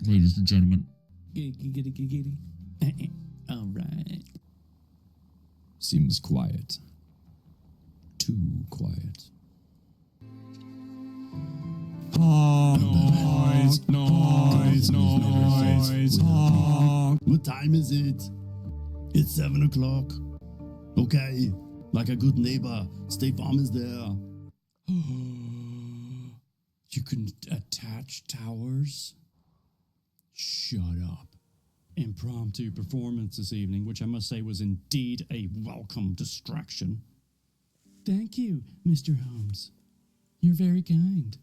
ladies and gentlemen. All right. Seems quiet. Too quiet. Noise. What time is it? It's 7 o'clock. Okay, like a good neighbor, State Farm is there. You can attach towers? Shut up. Impromptu performance this evening, which I must say was indeed a welcome distraction. Thank you, Mr. Holmes. You're very kind.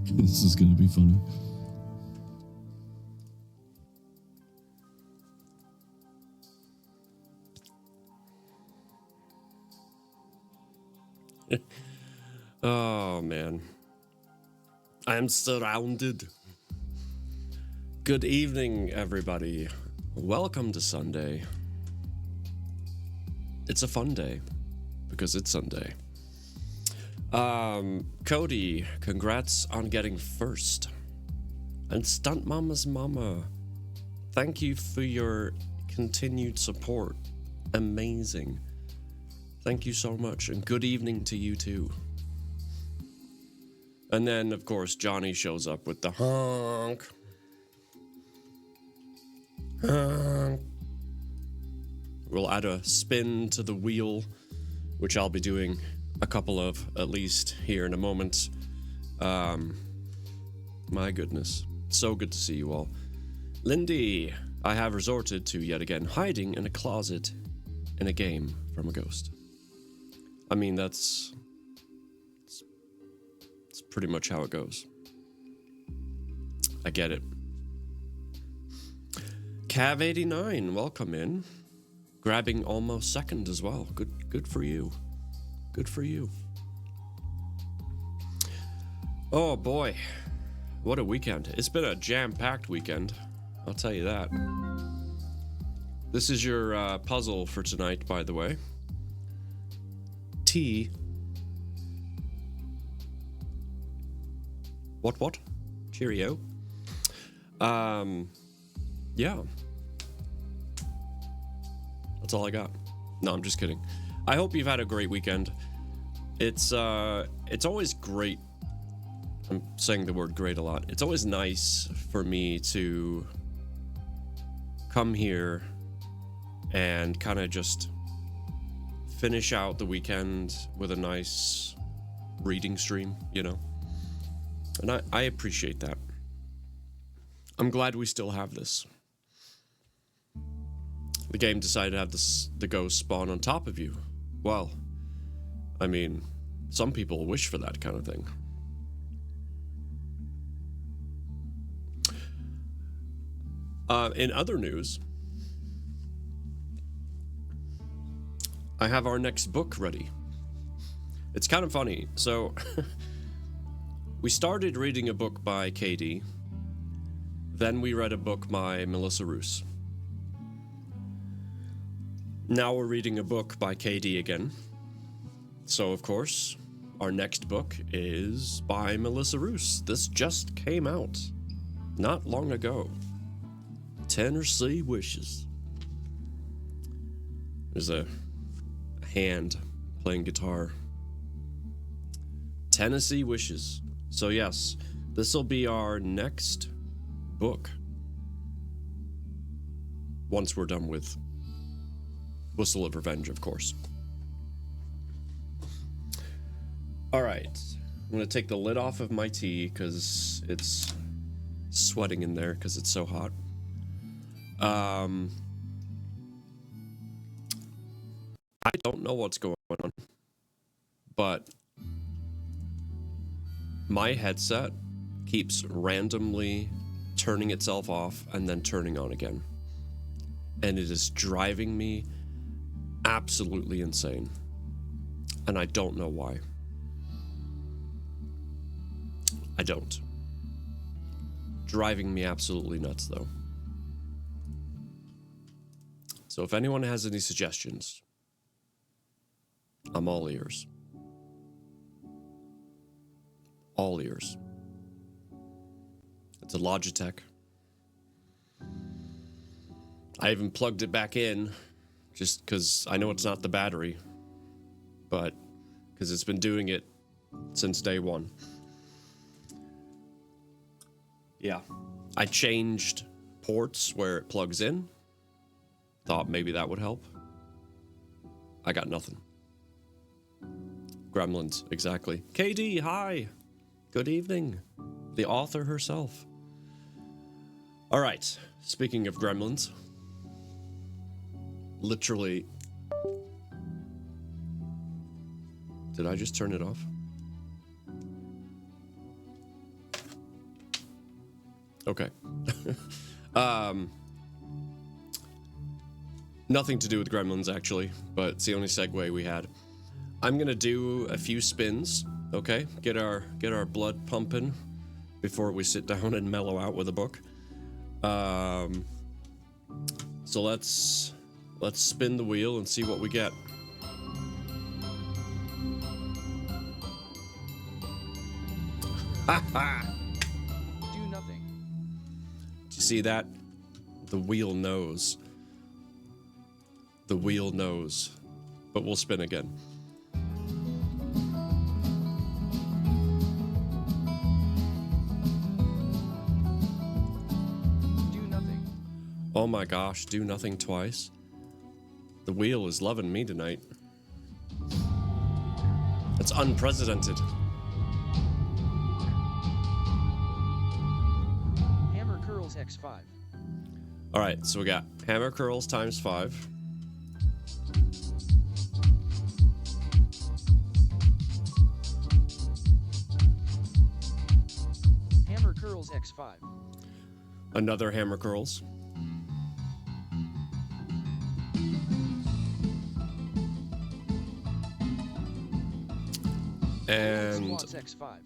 This is gonna be funny. Oh, man. I'm surrounded. Good evening, everybody. Welcome to Sunday. It's a fun day because it's Sunday. Cody, congrats on getting first. And Stunt Mama's mama, thank you for your continued support. Amazing. Thank you so much, and good evening to you too. And then, of course, Johnny shows up with the honk. Honk. We'll add a spin to the wheel, which I'll be doing a couple of, at least, here in a moment. My goodness. So good to see you all. Lindy, I have resorted to, yet again, hiding in a closet in a game from a ghost. I mean, that's pretty much how it goes. I get it. Cav89, welcome in. Grabbing almost second as well. Good for you. Good for you. Oh boy, what a weekend. It's been a jam-packed weekend, I'll tell you that. This is your puzzle for tonight, by the way. T. What? Cheerio. Yeah. That's all I got. No, I'm just kidding. I hope you've had a great weekend. It's always great. I'm saying the word great a lot. It's always nice for me to come here and kind of just finish out the weekend with a nice reading stream, you know? And I appreciate that. I'm glad we still have this. The game decided to have the ghost spawn on top of you. Well, I mean, some people wish for that kind of thing. In other news, I have our next book ready. It's kind of funny. So, we started reading a book by Katie. Then we read a book by Melissa Roos. Now we're reading a book by Katie again. So, of course, our next book is by Melissa Roos. This just came out not long ago. Tennessee Wishes. There's a hand playing guitar. Tennessee Wishes. So yes, this will be our next book. Once we're done with Whistle of Revenge, of course. Alright, I'm gonna take the lid off of my tea because it's sweating in there because it's so hot. I don't know what's going on, but my headset keeps randomly turning itself off and then turning on again. And it is driving me absolutely insane. And I don't know why. I don't. Driving me absolutely nuts, though. So if anyone has any suggestions, I'm all ears. All ears. It's a Logitech. I even plugged it back in just because I know it's not the battery, but because it's been doing it since day one. Yeah. I changed ports where it plugs in. Thought maybe that would help. I got nothing. Gremlins, exactly. KD, hi. Good evening. The author herself. All right. Speaking of gremlins. Literally. Did I just turn it off? Okay. Nothing to do with gremlins, actually, but it's the only segue we had. I'm gonna do a few spins, okay? Get our blood pumping before we sit down and mellow out with a book. So let's spin the wheel and see what we get. Ha ha! Do nothing. Do you see that? The wheel knows. The wheel knows. But we'll spin again. Do nothing. Oh my gosh, do nothing twice. The wheel is loving me tonight. It's unprecedented. Hammer curls x5. All right, so we got hammer curls times 5. Hammer curls x5. Another hammer curls. And Squats x5.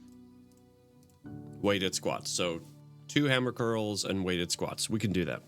weighted squats. So 2 hammer curls and weighted squats. We can do that.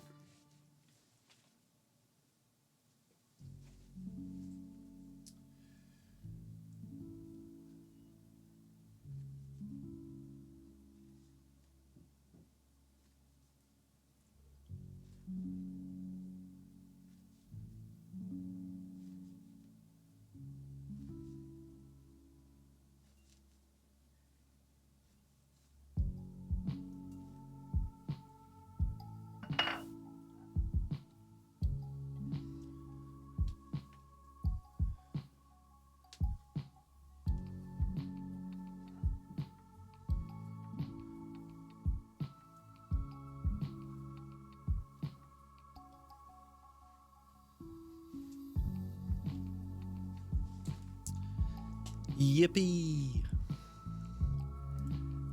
Yippee!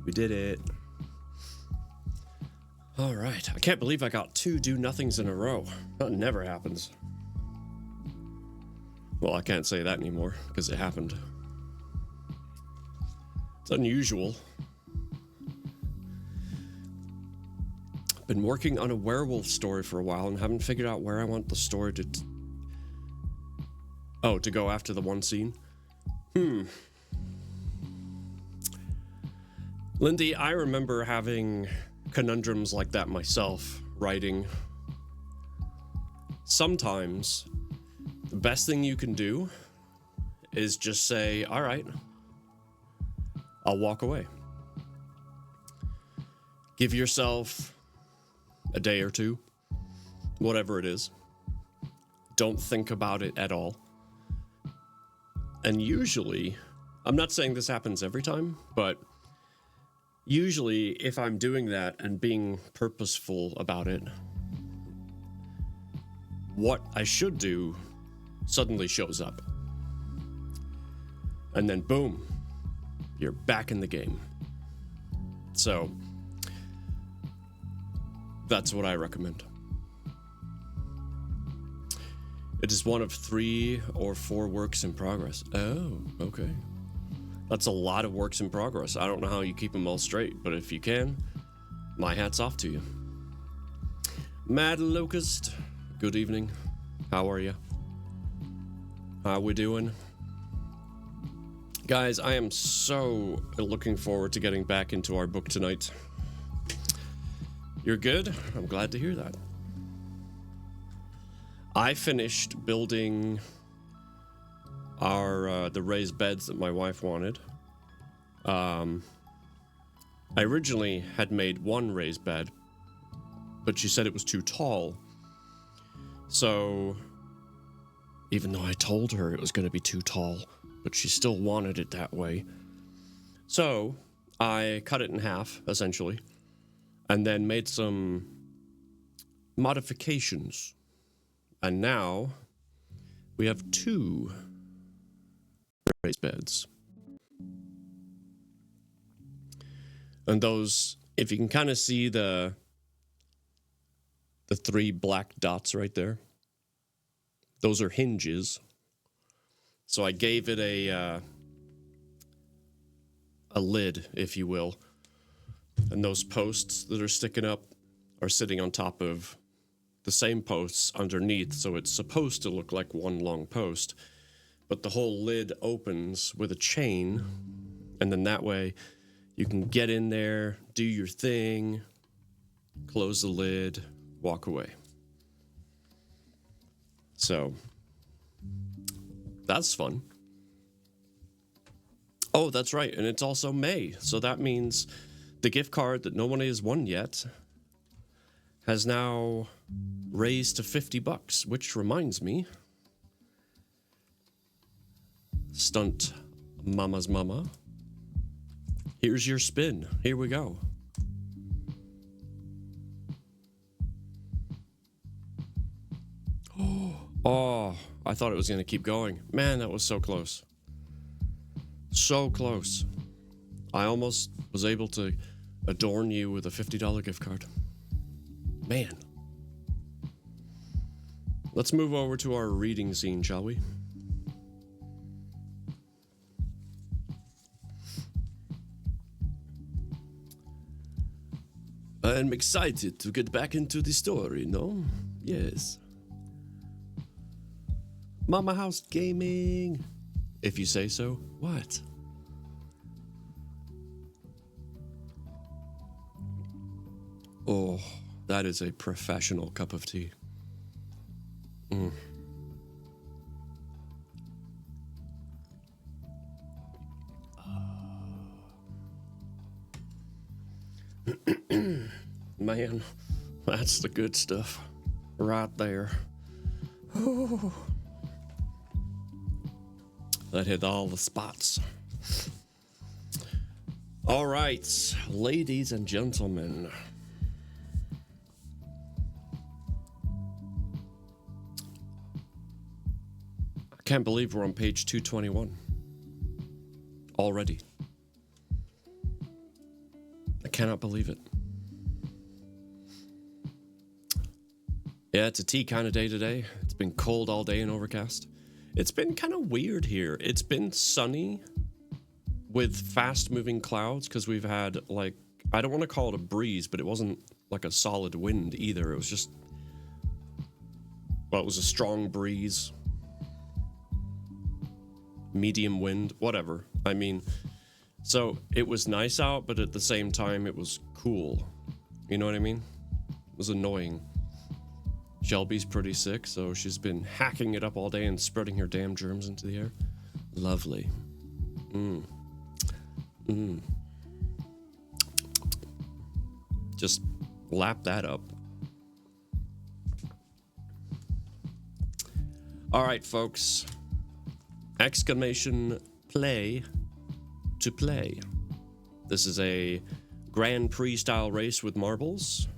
We did it. All right. I can't believe I got 2 do-nothings in a row. That never happens. Well, I can't say that anymore because it happened. It's unusual. Been working on a werewolf story for a while and haven't figured out where I want the story to... to go after the one scene? Lindy, I remember having conundrums like that myself, writing. Sometimes, the best thing you can do is just say, all right, I'll walk away. Give yourself a day or 2, whatever it is. Don't think about it at all. And usually, I'm not saying this happens every time, but usually if I'm doing that and being purposeful about it, what I should do suddenly shows up. And then boom, you're back in the game. So, that's what I recommend. It is one of 3 or 4 works in progress. Oh, okay. That's a lot of works in progress. I don't know how you keep them all straight, but if you can, my hat's off to you. Mad Locust, good evening. How are you? How we doing? Guys, I am so looking forward to getting back into our book tonight. You're good? I'm glad to hear that. I finished building our the raised beds that my wife wanted. I originally had made one raised bed, but she said it was too tall. So, even though I told her it was going to be too tall, but she still wanted it that way. So, I cut it in half, essentially, and then made some modifications. And now, we have 2 raised beds. And those, if you can kind of see the 3 black dots right there, those are hinges. So I gave it a lid, if you will. And those posts that are sticking up are sitting on top of the same posts underneath, so it's supposed to look like one long post. But the whole lid opens with a chain, and then that way you can get in there, do your thing, close the lid, walk away. So, that's fun. Oh, that's right, and it's also May, so that means the gift card that no one has won yet has now raised to $50, which reminds me, Stunt Mama's Mama, here's your spin. Here we go. Oh, I thought it was going to keep going. Man, that was so close. So close. I almost was able to adorn you with a $50 gift card. Man. Let's move over to our reading scene, shall we? I'm excited to get back into the story, no? Yes. Mama House Gaming. If you say so. What? Oh, that is a professional cup of tea. Man, that's the good stuff right there. Ooh. That hit all the spots. All right, ladies and gentlemen. I can't believe we're on page 221 already. I cannot believe it. Yeah, it's a tea kind of day today. It's been cold all day and overcast. It's been kind of weird here. It's been sunny with fast-moving clouds because we've had, like, I don't want to call it a breeze, but it wasn't like a solid wind either. It was just, well, it was a strong breeze, medium wind, whatever. I mean, so it was nice out, but at the same time, it was cool. You know what I mean? It was annoying. Shelby's pretty sick, so she's been hacking it up all day and spreading her damn germs into the air. Lovely. Just lap that up. All right, folks. Exclamation play to play. This is a Grand Prix style race with marbles.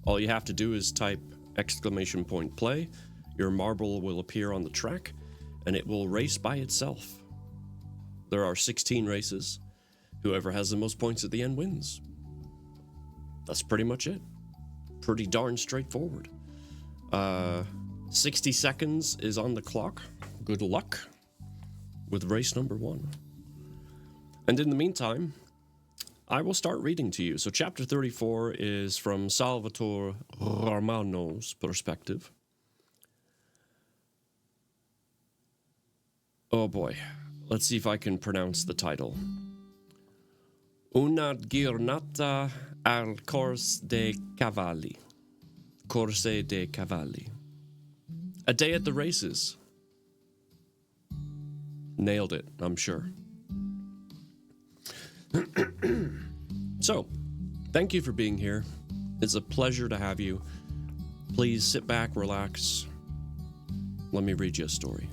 All you have to do is type exclamation point play. Your marble will appear on the track and it will race by itself. There are 16 races. Whoever has the most points at the end wins. That's pretty much it. Pretty darn straightforward. 60 seconds is on the clock. Good luck with race number 1. And in the meantime, I will start reading to you. So chapter 34 is from Salvatore Romano's perspective. Oh boy. Let's see if I can pronounce the title. Una giornata al corse dei cavalli. Corse dei cavalli. A day at the races. Nailed it, I'm sure. So, thank you for being here. It's a pleasure to have you. Please sit back, relax. Let me read you a story.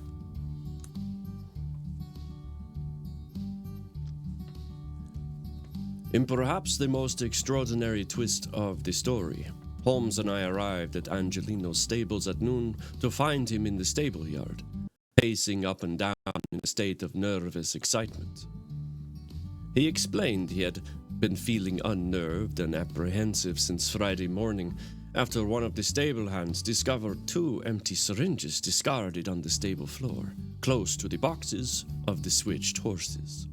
In perhaps the most extraordinary twist of the story, Holmes and I arrived at Angelino's stables at noon to find him in the stable yard, pacing up and down in a state of nervous excitement. He explained he had been feeling unnerved and apprehensive since Friday morning after one of the stable hands discovered 2 empty syringes discarded on the stable floor, close to the boxes of the switched horses.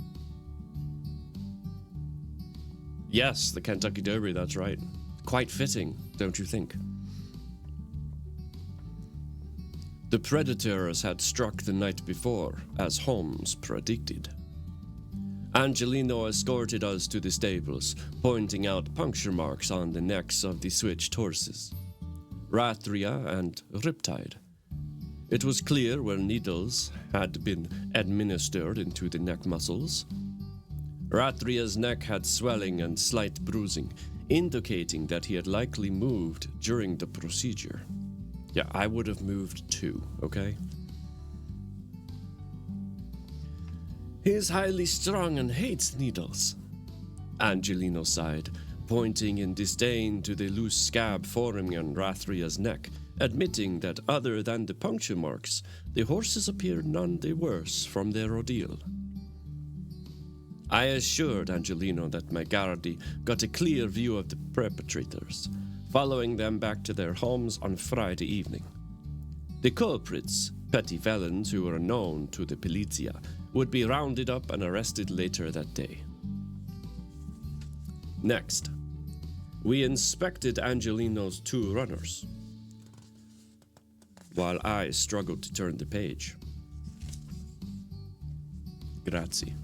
Yes, the Kentucky Derby, that's right. Quite fitting, don't you think? The predators had struck the night before, as Holmes predicted. Angelino escorted us to the stables, pointing out puncture marks on the necks of the switched horses, Rathria and Riptide. It was clear where needles had been administered into the neck muscles. Rathria's neck had swelling and slight bruising, indicating that he had likely moved during the procedure. Yeah, I would have moved too, okay? He is highly strung and hates needles, Angelino sighed, pointing in disdain to the loose scab forming on Rathria's neck, admitting that other than the puncture marks, the horses appeared none the worse from their ordeal. I assured Angelino that McGardy got a clear view of the perpetrators, following them back to their homes on Friday evening. The culprits, petty felons who were known to the Polizia, would be rounded up and arrested later that day. Next, we inspected Angelino's 2 runners, while I struggled to turn the page. Grazie.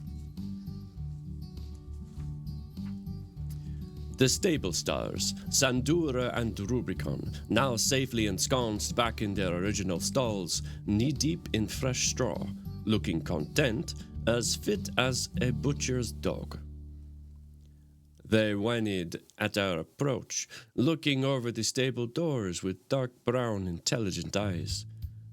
The stable stars, Sandura and Rubicon, now safely ensconced back in their original stalls, knee-deep in fresh straw, looking content, as fit as a butcher's dog. They whinnied at our approach, looking over the stable doors with dark brown, intelligent eyes.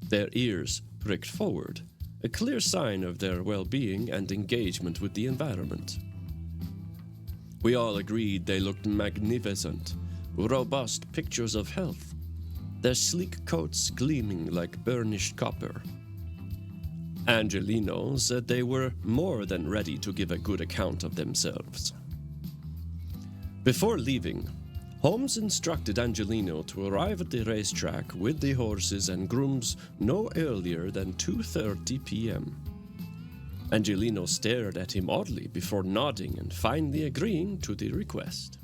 Their ears pricked forward, a clear sign of their well-being and engagement with the environment. We all agreed they looked magnificent, robust pictures of health, their sleek coats gleaming like burnished copper. Angelino said they were more than ready to give a good account of themselves. Before leaving, Holmes instructed Angelino to arrive at the racetrack with the horses and grooms no earlier than 2:30 p.m. Angelino stared at him oddly before nodding and finally agreeing to the request.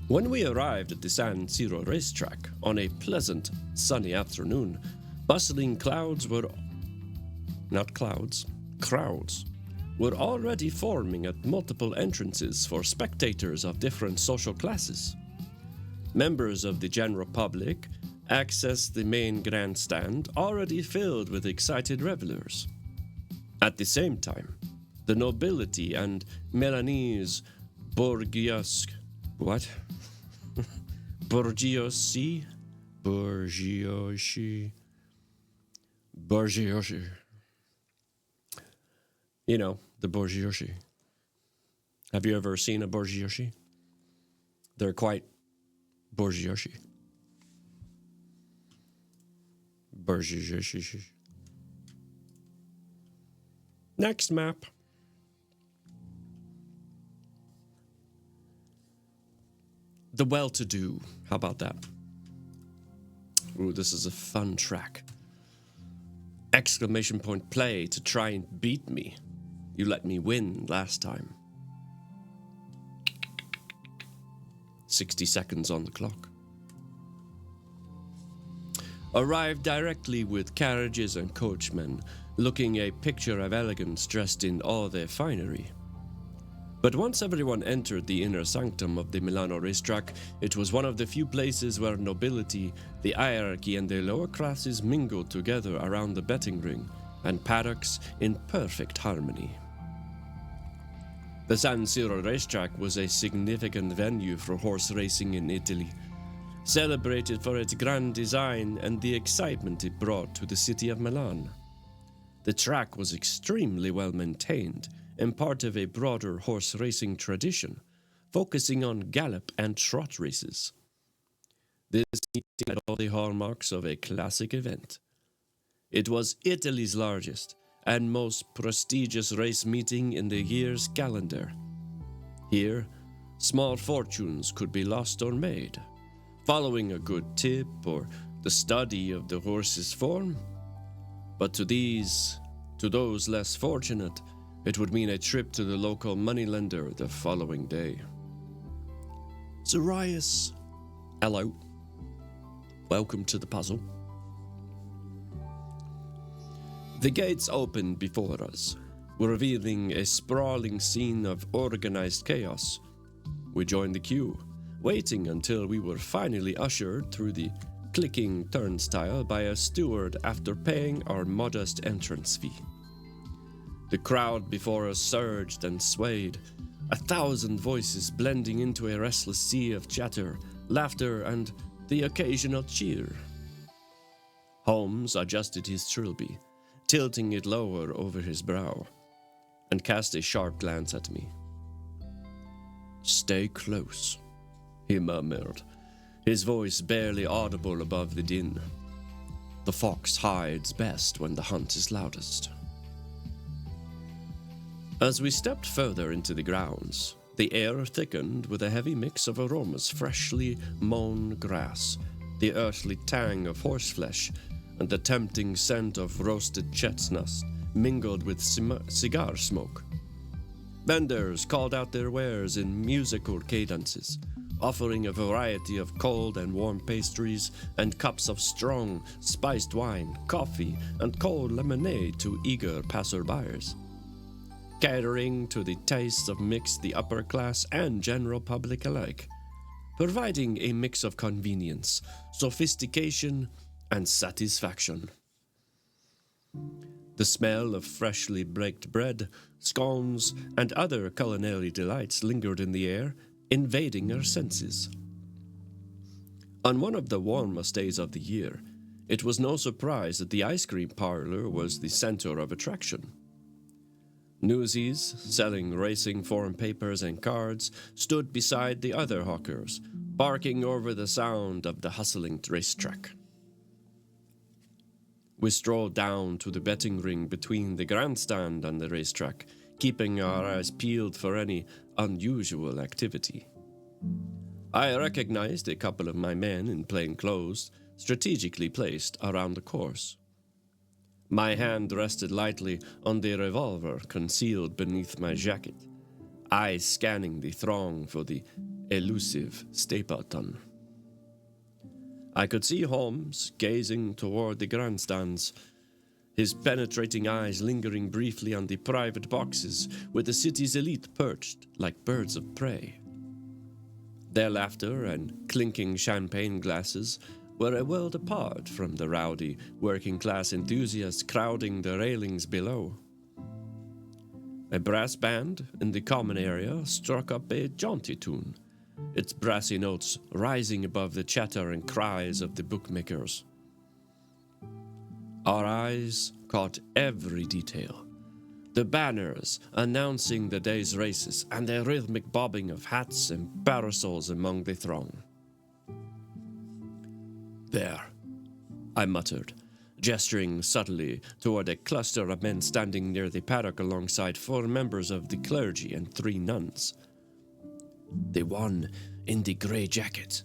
When we arrived at the San Siro racetrack on a pleasant, sunny afternoon, bustling crowds were already forming at multiple entrances for spectators of different social classes. Members of the general public accessed the main grandstand, already filled with excited revelers. At the same time, the nobility and Milanese Borgiosi. You know, the Borgiosi. Have you ever seen a Borgiosi? They're quite Borgiosi. Next map. The well-to-do. How about that? Ooh, this is a fun track. Exclamation point play to try and beat me. You let me win last time. 60 seconds on the clock. Arrived directly with carriages and coachmen, looking a picture of elegance dressed in all their finery. But once everyone entered the inner sanctum of the Milano racetrack, it was one of the few places where nobility, the hierarchy, and the lower classes mingled together around the betting ring and paddocks in perfect harmony. The San Siro racetrack was a significant venue for horse racing in Italy, celebrated for its grand design and the excitement it brought to the city of Milan. The track was extremely well maintained and part of a broader horse racing tradition, focusing on gallop and trot races. This meeting had all the hallmarks of a classic event. It was Italy's largest and most prestigious race meeting in the year's calendar. Here, small fortunes could be lost or made, following a good tip or the study of the horse's form. But to those less fortunate, it would mean a trip to the local moneylender the following day. Zarias, hello. Welcome to the puzzle. The gates opened before us, revealing a sprawling scene of organized chaos. We joined the queue, waiting until we were finally ushered through the clicking turnstile by a steward after paying our modest entrance fee. The crowd before us surged and swayed, 1,000 voices blending into a restless sea of chatter, laughter, and the occasional cheer. Holmes adjusted his trilby, tilting it lower over his brow, and cast a sharp glance at me. "Stay close," he murmured, his voice barely audible above the din. "The fox hides best when the hunt is loudest." As we stepped further into the grounds, the air thickened with a heavy mix of aromas: freshly mown grass, the earthly tang of horseflesh, and the tempting scent of roasted chestnuts mingled with cigar smoke. Vendors called out their wares in musical cadences, offering a variety of cold and warm pastries and cups of strong, spiced wine, coffee, and cold lemonade to eager passerbyers, catering to the tastes of mixed the upper class and general public alike, providing a mix of convenience, sophistication, and satisfaction. The smell of freshly baked bread, scones, and other culinary delights lingered in the air, invading our senses. On one of the warmest days of the year, it was no surprise that the ice cream parlor was the center of attraction. Newsies, selling racing form papers and cards, stood beside the other hawkers, barking over the sound of the hustling racetrack. We strolled down to the betting ring between the grandstand and the racetrack, keeping our eyes peeled for any unusual activity. I recognized a couple of my men in plain clothes, strategically placed around the course. My hand rested lightly on the revolver concealed beneath my jacket, eyes scanning the throng for the elusive Stapleton. I could see Holmes gazing toward the grandstands, his penetrating eyes lingering briefly on the private boxes with the city's elite perched like birds of prey. Their laughter and clinking champagne glasses were a world apart from the rowdy, working-class enthusiasts crowding the railings below. A brass band in the common area struck up a jaunty tune, its brassy notes rising above the chatter and cries of the bookmakers. Our eyes caught every detail: the banners announcing the day's races and the rhythmic bobbing of hats and parasols among the throng. "There," I muttered, gesturing subtly toward a cluster of men standing near the paddock alongside 4 members of the clergy and 3 nuns. "The one in the grey jacket."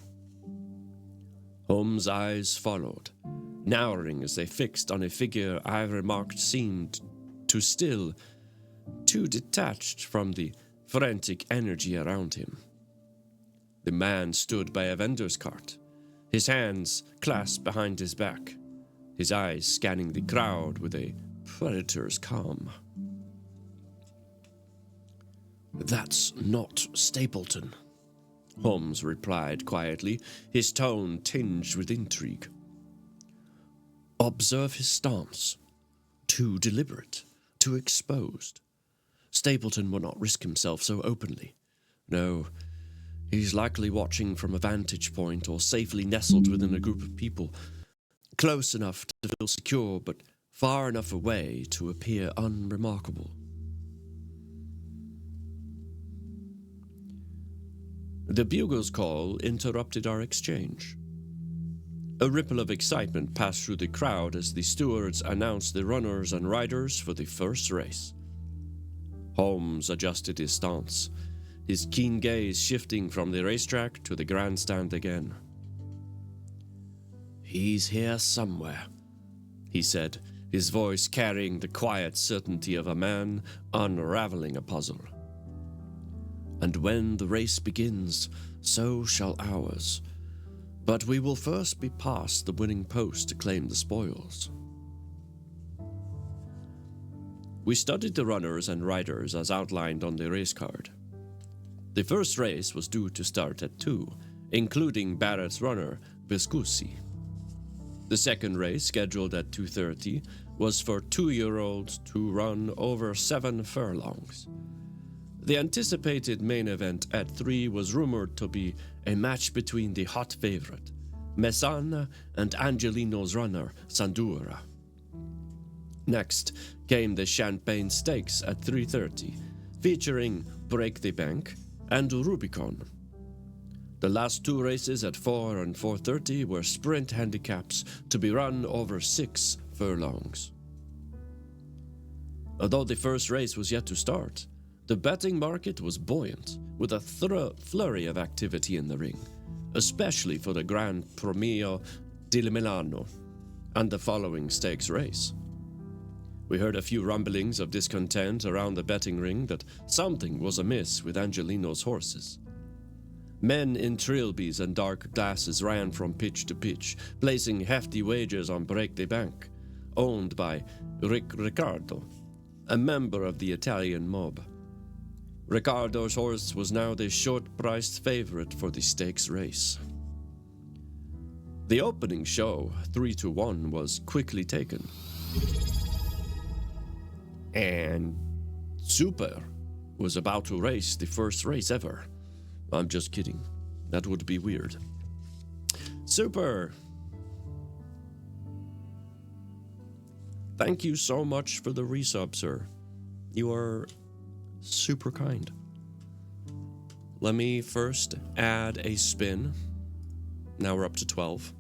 Holmes' eyes followed, narrowing as they fixed on a figure I remarked seemed too still, too detached from the frantic energy around him. The man stood by a vendor's cart, his hands clasped behind his back, his eyes scanning the crowd with a predator's calm. That's not Stapleton, Holmes replied quietly, his tone tinged with intrigue. Observe his stance. Too deliberate, too exposed. Stapleton would not risk himself so openly. No, he's likely watching from a vantage point or safely nestled within a group of people, close enough to feel secure but far enough away to appear unremarkable. The bugle's call interrupted our exchange. A ripple of excitement passed through the crowd as the stewards announced the runners and riders for the first race. Holmes adjusted his stance, his keen gaze shifting from the racetrack to the grandstand again. He's here somewhere, he said, his voice carrying the quiet certainty of a man unraveling a puzzle. And when the race begins, so shall ours. But we will first be past the winning post to claim the spoils. We studied the runners and riders as outlined on the race card. The first race was due to start at 2, including Barrett's runner, Viscusi. The second race, scheduled at 2:30, was for 2-year-olds to run over 7 furlongs. The anticipated main event at 3 was rumored to be a match between the hot favorite, Messana, and Angelino's runner, Sandura. Next came the Champagne Stakes at 3:30, featuring Break the Bank and Rubicon. The last 2 races at 4 and 4:30 were sprint handicaps to be run over 6 furlongs. Although the first race was yet to start, the betting market was buoyant, with a flurry of activity in the ring, especially for the Gran Premio di Milano and the following stakes race. We heard a few rumblings of discontent around the betting ring that something was amiss with Angelino's horses. Men in trilbies and dark glasses ran from pitch to pitch, placing hefty wagers on Break the Bank, owned by Riccardo, a member of the Italian mob. Riccardo's horse was now the short-priced favorite for the stakes race. The opening show, 3-1, was quickly taken. And Super was about to race the first race ever. I'm just kidding. That would be weird. Super! Thank you so much for the resub, sir. You are super kind. Let me first add a spin. Now we're up to 12.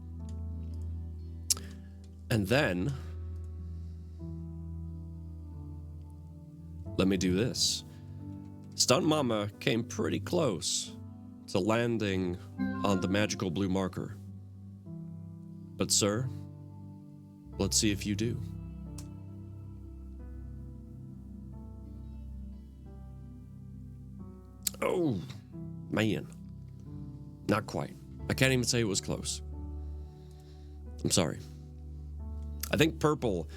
And then let me do this. Stunt Mama came pretty close to landing on the magical blue marker. But sir, let's see if you do. Oh, man. Not quite. I can't even say it was close. I'm sorry. I think purple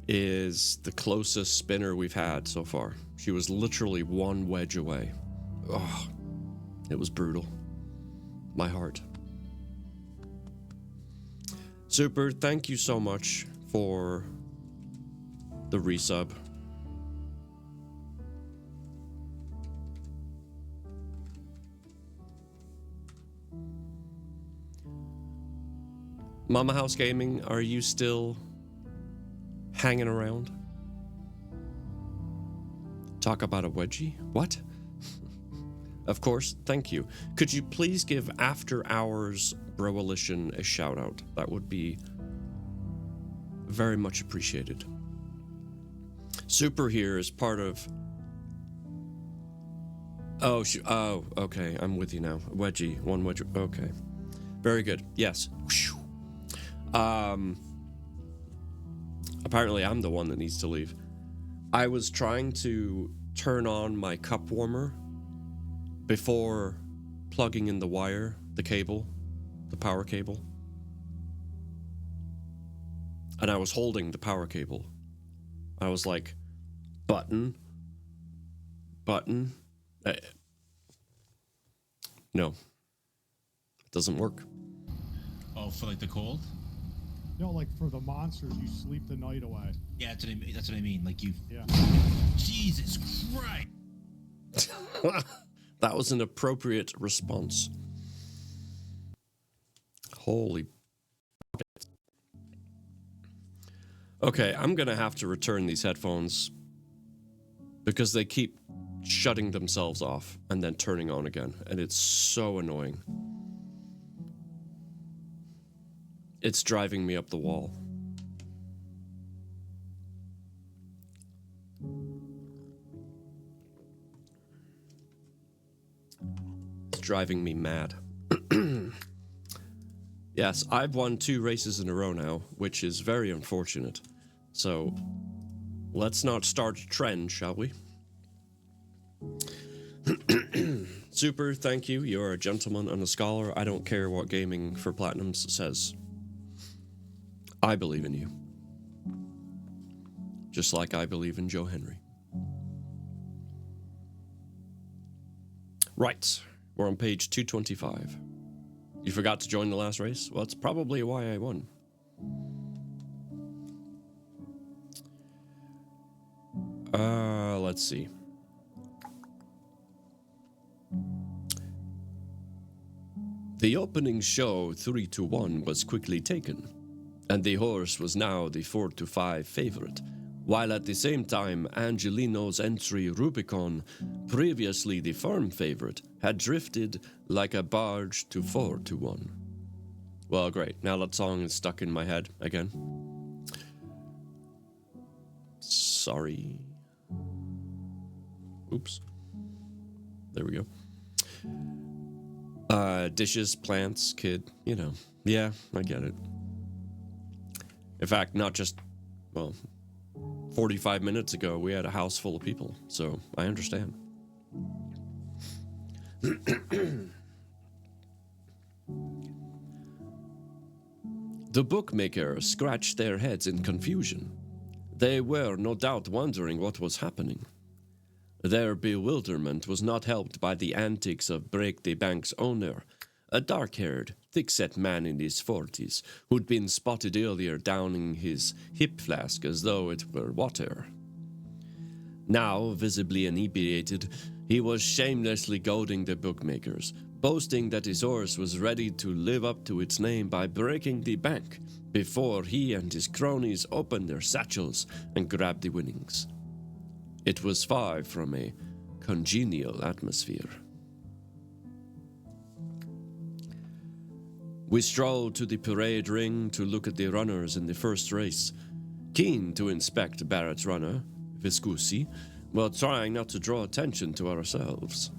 is the closest spinner we've had so far. She was literally one wedge away. Oh, it was brutal. My heart. Super, thank you so much for the resub. Mama House Gaming, are you still hanging around? Talk about a wedgie? What? Of course, thank you. Could you please give After Hours Broalition a shout out? That would be very much appreciated. Super here is part of... Oh, okay, I'm with you now. Wedgie, one wedgie, okay. Very good, yes. Apparently I'm the one that needs to leave. I was trying to turn on my cup warmer before plugging in the wire, the cable, the power cable. And I was holding the power cable. I was like, button, No. It doesn't work. Oh, for like the cold? No, like for the monsters, you sleep the night away. Yeah, that's what I mean. Like you. Yeah. Jesus Christ! That was an appropriate response. Holy. Okay, I'm gonna have to return these headphones because they keep shutting themselves off and then turning on again, and it's so annoying. It's driving me up the wall. It's driving me mad. Yes, I've won 2 races in a row now, which is very unfortunate. So, let's not start a trend, shall we? Super, thank you. You're a gentleman and a scholar. I don't care what Gaming for Platinums says. I believe in you. Just like I believe in Joe Henry. Right, we're on page 225. You forgot to join the last race? Well, that's probably why I won. Let's see. The opening show 3-1 was quickly taken, and the horse was now the 4-5 favorite, while at the same time Angelino's entry Rubicon, previously the firm favorite, had drifted like a barge to 4-1. Well, great. Now that song is stuck in my head again. Sorry. Oops. There we go. Dishes, plants, kid, you know. Yeah, I get it. In fact, not just, well, 45 minutes ago, we had a house full of people, so I understand. The bookmakers scratched their heads in confusion. They were no doubt wondering what was happening. Their bewilderment was not helped by the antics of Break the Bank's owner, a dark-haired, thick-set man in his 40s, who'd been spotted earlier downing his hip flask as though it were water. Now, visibly inebriated, he was shamelessly goading the bookmakers, boasting that his horse was ready to live up to its name by breaking the bank before he and his cronies opened their satchels and grabbed the winnings. It was far from a congenial atmosphere. We strolled to the parade ring to look at the runners in the first race, keen to inspect Barrett's runner, Viscusi, while trying not to draw attention to ourselves.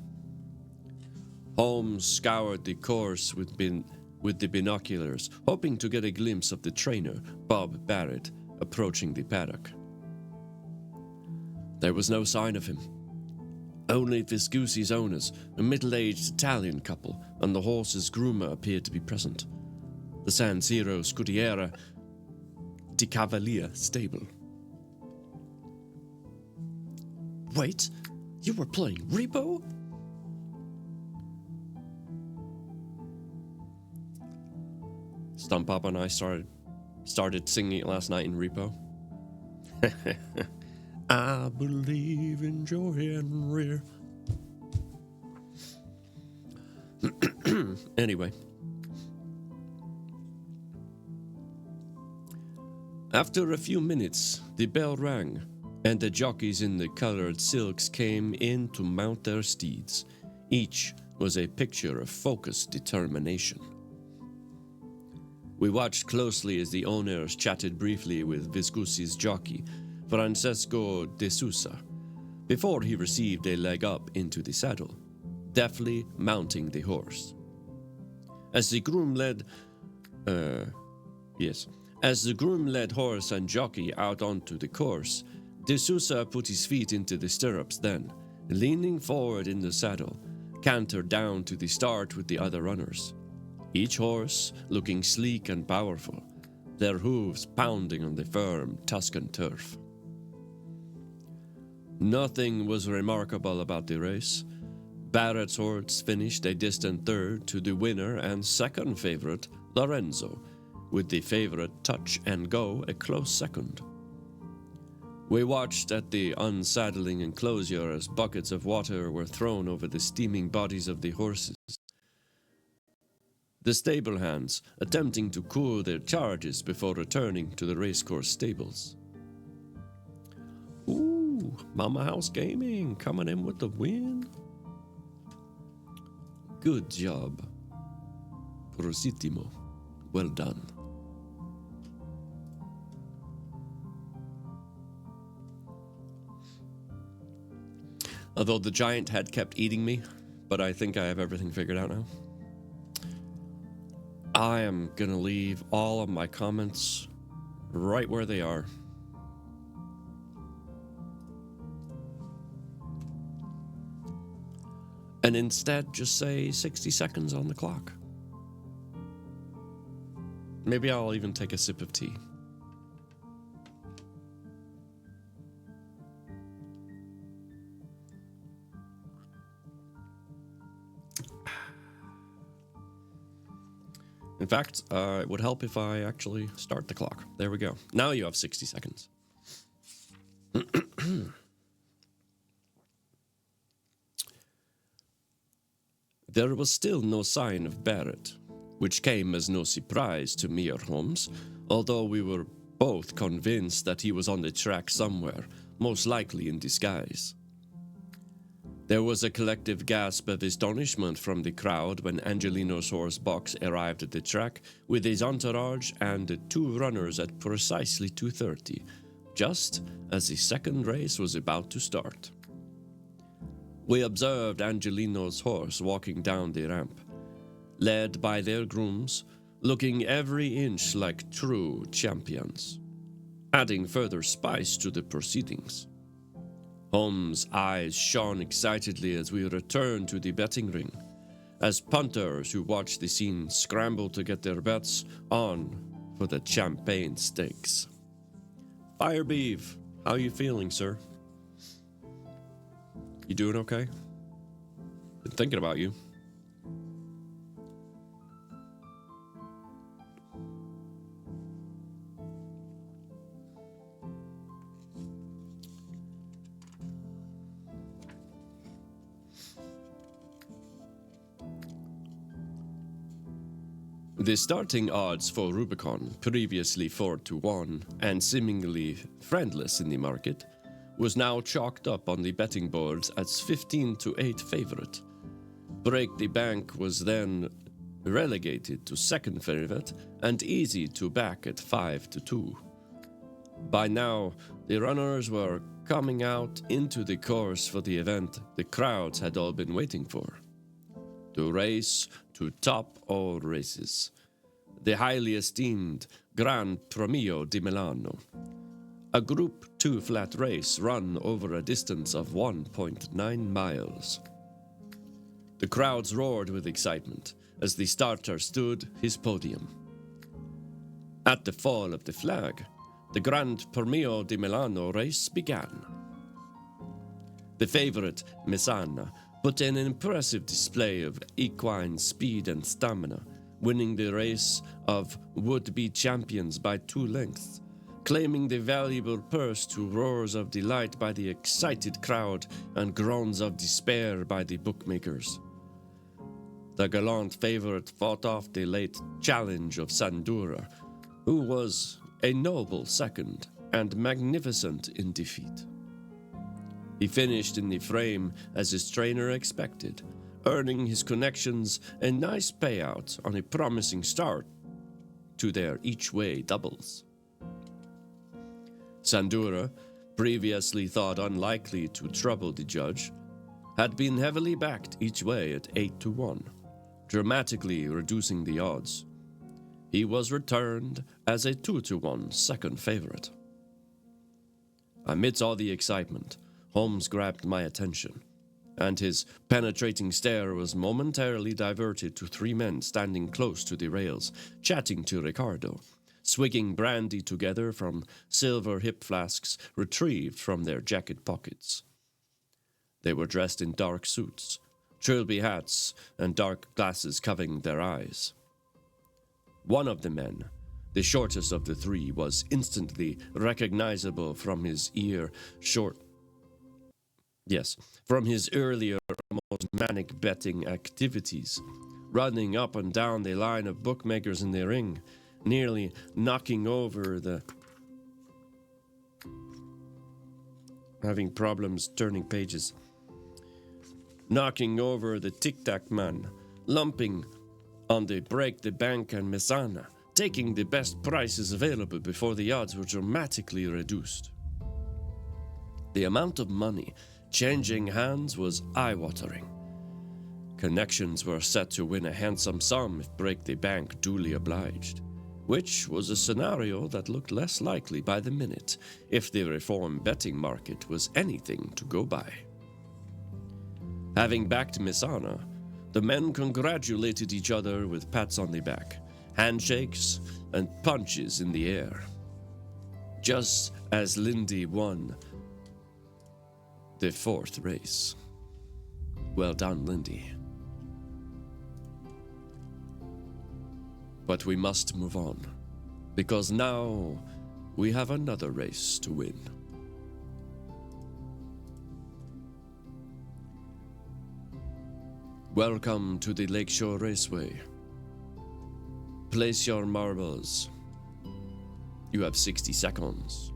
Holmes scoured the course with the binoculars, hoping to get a glimpse of the trainer, Bob Barrett, approaching the paddock. There was no sign of him. Only Viscusi's owners, a middle-aged Italian couple, and the horse's groomer appeared to be present. The San Siro Scudiera di Cavalier stable. Wait, you were playing Repo? Stump Papa and I started singing it last night in Repo. I believe in Joe Henry. Anyway. After a few minutes, the bell rang, and the jockeys in the colored silks came in to mount their steeds. Each was a picture of focused determination. We watched closely as the owners chatted briefly with Viscusi's jockey, Francesco De Sousa, before he received a leg up into the saddle, deftly mounting the horse. As the groom led horse and jockey out onto the course, De Sousa put his feet into the stirrups then, leaning forward in the saddle, cantered down to the start with the other runners. Each horse looking sleek and powerful, their hooves pounding on the firm Tuscan turf. Nothing was remarkable about the race. Barrett's horse finished a distant third to the winner and second favorite, Lorenzo, with the favorite Touch and Go a close second. We watched at the unsaddling enclosure as buckets of water were thrown over the steaming bodies of the horses. The stable hands attempting to cool their charges before returning to the racecourse stables. Ooh, Mama House Gaming coming in with the win. Good job. Prositimo. Well done. Although the giant had kept eating me, but I think I have everything figured out now. I am gonna leave all of my comments right where they are. And instead just say 60 seconds on the clock. Maybe I'll even take a sip of tea. In fact, it would help if I actually start the clock. There we go. Now you have 60 seconds. There was still no sign of Barrett, which came as no surprise to me or Holmes, although we were both convinced that he was on the track somewhere, most likely in disguise. There was a collective gasp of astonishment from the crowd when Angelino's horse Box arrived at the track with his entourage and the two runners at precisely 2:30, just as the second race was about to start. We observed Angelino's horse walking down the ramp, led by their grooms, looking every inch like true champions, adding further spice to the proceedings. Holmes' eyes shone excitedly as we returned to the betting ring, as punters who watched the scene scrambled to get their bets on for the champagne stakes. Firebeef, how you feeling, sir? You doing okay? Been thinking about you. The starting odds for Rubicon, previously 4-1 and seemingly friendless in the market, was now chalked up on the betting boards as 15-8 favorite. Break the Bank was then relegated to second favorite and Easy to back at 5-2. By now, the runners were coming out into the course for the event the crowds had all been waiting for. To race to top all races, the highly esteemed Gran Premio di Milano, a Group 2 flat race run over a distance of 1.9 miles. The crowds roared with excitement as the starter stood his podium. At the fall of the flag, the Grand Premio di Milano race began. The favorite, Messana, put in an impressive display of equine speed and stamina, winning the race of would-be champions by 2 lengths, claiming the valuable purse to roars of delight by the excited crowd and groans of despair by the bookmakers. The gallant favorite fought off the late challenge of Sandura, who was a noble second and magnificent in defeat. He finished in the frame as his trainer expected, earning his connections a nice payout on a promising start to their each-way doubles. Sandura, previously thought unlikely to trouble the judge, had been heavily backed each way at 8-1, dramatically reducing the odds. He was returned as a 2-1 second favorite. Amidst all the excitement, Holmes grabbed my attention, and his penetrating stare was momentarily diverted to 3 men standing close to the rails, chatting to Ricardo, swigging brandy together from silver hip flasks retrieved from their jacket pockets. They were dressed in dark suits, trilby hats and dark glasses covering their eyes. One of the men, the shortest of the three, was instantly recognizable from his from his earlier, almost manic betting activities, running up and down the line of bookmakers in the ring, nearly knocking over the... having problems turning pages. Knocking over the tic-tac man, lumping on the break the bank and Mesana, taking the best prices available before the odds were dramatically reduced. The amount of money changing hands was eye-watering. Connections were set to win a handsome sum if Break the Bank duly obliged, which was a scenario that looked less likely by the minute if the reform betting market was anything to go by. Having backed Mesana, the men congratulated each other with pats on the back, handshakes, and punches in the air. Just as Lindy won the fourth race. Well done, Lindy. But we must move on, because now we have another race to win. Welcome to the Lakeshore Raceway. Place your marbles. You have 60 seconds.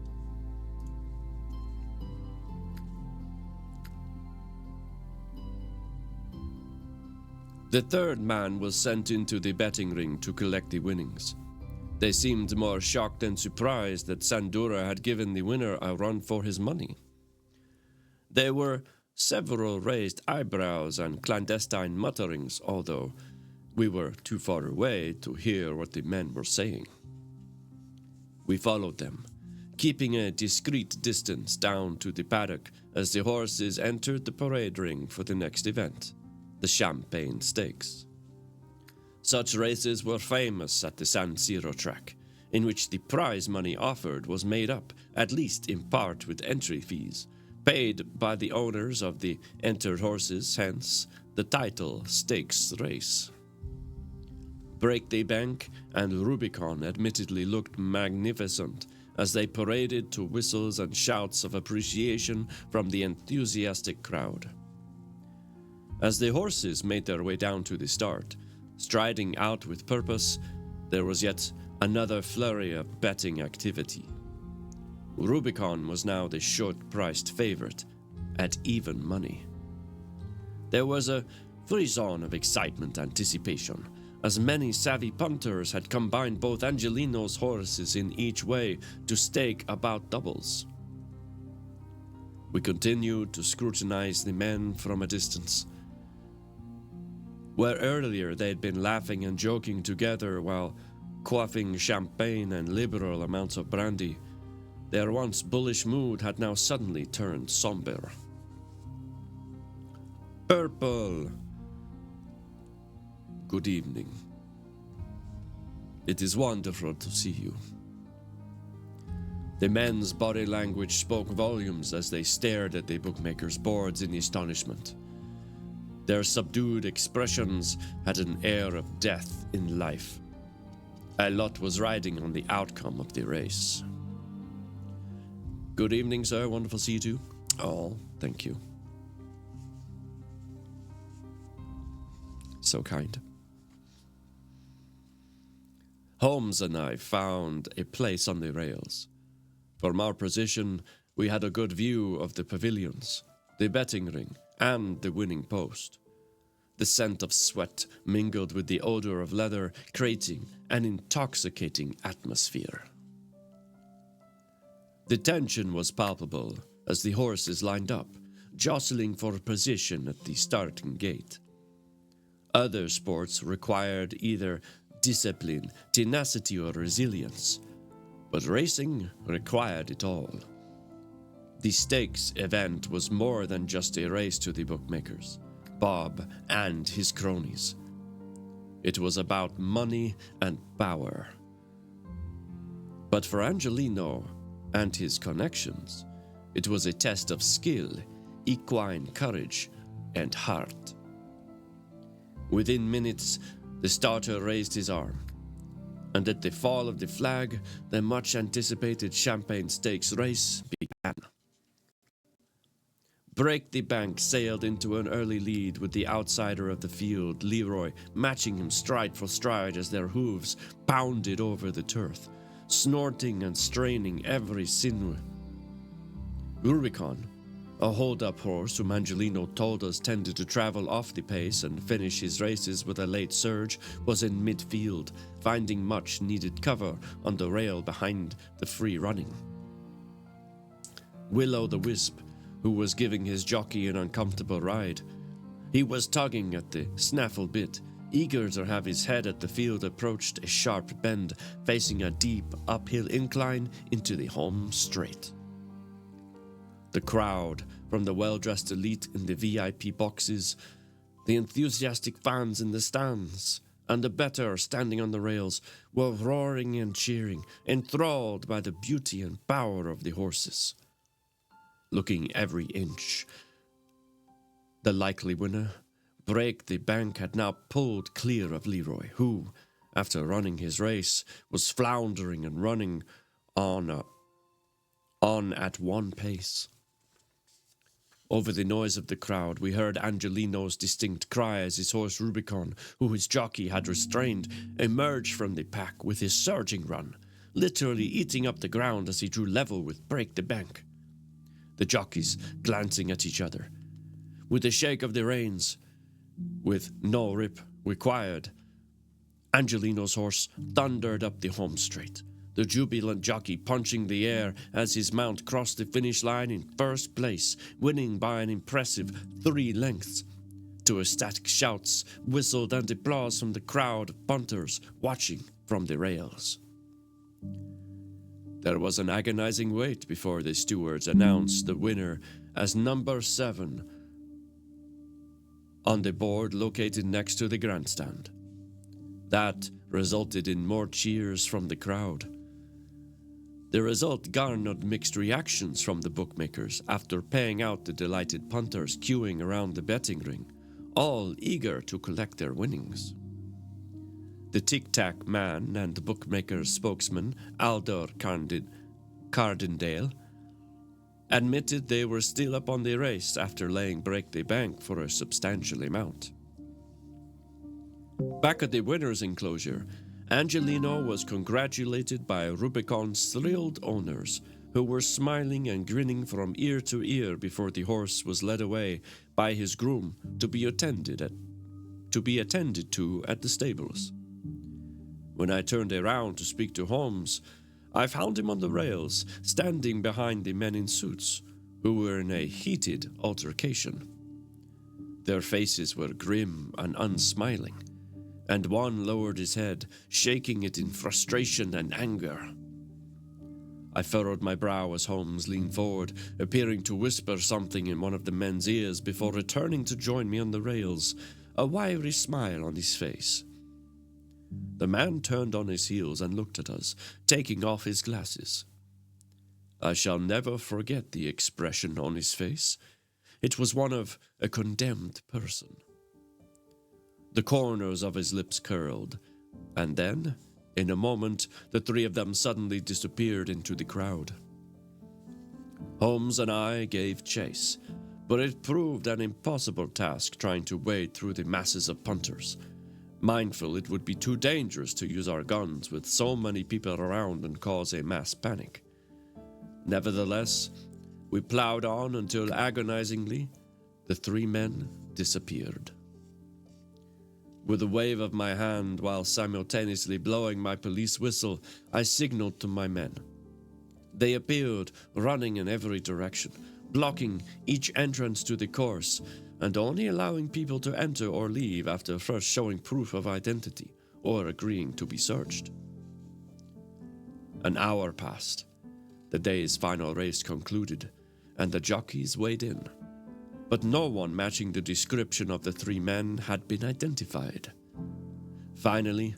The third man was sent into the betting ring to collect the winnings. They seemed more shocked than surprised that Sandura had given the winner a run for his money. There were several raised eyebrows and clandestine mutterings, although we were too far away to hear what the men were saying. We followed them, keeping a discreet distance down to the paddock as the horses entered the parade ring for the next event, the Champagne Stakes. Such races were famous at the San Siro track, in which the prize money offered was made up, at least in part, with entry fees, paid by the owners of the entered horses, hence the title Stakes Race. Break the Bank and Rubicon admittedly looked magnificent as they paraded to whistles and shouts of appreciation from the enthusiastic crowd. As the horses made their way down to the start, striding out with purpose, there was yet another flurry of betting activity. Rubicon was now the short-priced favorite, at even money. There was a frisson of excitement and anticipation, as many savvy punters had combined both Angelino's horses in each way to stake about doubles. We continued to scrutinize the men from a distance. Where earlier they had been laughing and joking together while quaffing champagne and liberal amounts of brandy, their once bullish mood had now suddenly turned somber. Purple! Good evening. It is wonderful to see you. The men's body language spoke volumes as they stared at the bookmakers' boards in astonishment. Their subdued expressions had an air of death in life. A lot was riding on the outcome of the race. Good evening, sir. Wonderful to see you too. Oh, thank you. So kind. Holmes and I found a place on the rails. From our position, we had a good view of the pavilions, the betting ring, and the winning post. The scent of sweat mingled with the odor of leather, creating an intoxicating atmosphere. The tension was palpable as the horses lined up, jostling for position at the starting gate. Other sports required either discipline, tenacity, or resilience, but racing required it all. The stakes event was more than just a race to the bookmakers, Bob and his cronies. It was about money and power. But for Angelino and his connections, it was a test of skill, equine courage, and heart. Within minutes, the starter raised his arm, and at the fall of the flag, the much-anticipated Champagne Stakes race began. Break the Bank sailed into an early lead with the outsider of the field, Leroy, matching him stride for stride as their hooves pounded over the turf, snorting and straining every sinew. Rubicon, a hold-up horse whom Angelino told us tended to travel off the pace and finish his races with a late surge, was in midfield, finding much-needed cover on the rail behind the free running. Will-o'-the-Wisp, who was giving his jockey an uncomfortable ride. He was tugging at the snaffle bit, eager to have his head at the field approached a sharp bend, facing a deep uphill incline into the home straight. The crowd, from the well-dressed elite in the VIP boxes, the enthusiastic fans in the stands, and the better standing on the rails, were roaring and cheering, enthralled by the beauty and power of the horses. Looking every inch, the likely winner, Break the Bank, had now pulled clear of Leroy, who, after running his race, was floundering and running on at one pace. Over the noise of the crowd, we heard Angelino's distinct cry as his horse Rubicon, who his jockey had restrained, emerged from the pack with his surging run, literally eating up the ground as he drew level with Break the Bank. The jockeys glancing at each other. With a shake of the reins, with no rip required, Angelino's horse thundered up the home straight, the jubilant jockey punching the air as his mount crossed the finish line in first place, winning by an impressive 3 lengths. To ecstatic shouts, whistled and applause from the crowd of punters watching from the rails. There was an agonizing wait before the stewards announced the winner as number 7 on the board located next to the grandstand. That resulted in more cheers from the crowd. The result garnered mixed reactions from the bookmakers after paying out the delighted punters queuing around the betting ring, all eager to collect their winnings. The Tic-Tac man and the bookmaker's spokesman, Aldor Cardindale, admitted they were still up on the race after laying Break the Bank for a substantial amount. Back at the winner's enclosure, Angelino was congratulated by Rubicon's thrilled owners, who were smiling and grinning from ear to ear before the horse was led away by his groom to be attended to at the stables. When I turned around to speak to Holmes, I found him on the rails, standing behind the men in suits, who were in a heated altercation. Their faces were grim and unsmiling, and one lowered his head, shaking it in frustration and anger. I furrowed my brow as Holmes leaned forward, appearing to whisper something in one of the men's ears before returning to join me on the rails, a wiry smile on his face. The man turned on his heels and looked at us, taking off his glasses. I shall never forget the expression on his face. It was one of a condemned person. The corners of his lips curled, and then, in a moment, the 3 of them suddenly disappeared into the crowd. Holmes and I gave chase, but it proved an impossible task trying to wade through the masses of punters, mindful it would be too dangerous to use our guns with so many people around and cause a mass panic. Nevertheless, we plowed on until agonizingly the 3 men disappeared. With a wave of my hand while simultaneously blowing my police whistle, I signaled to my men. They appeared, running in every direction, blocking each entrance to the course, and only allowing people to enter or leave after first showing proof of identity or agreeing to be searched. An hour passed. The day's final race concluded, and the jockeys weighed in. But no one matching the description of the 3 men had been identified. Finally,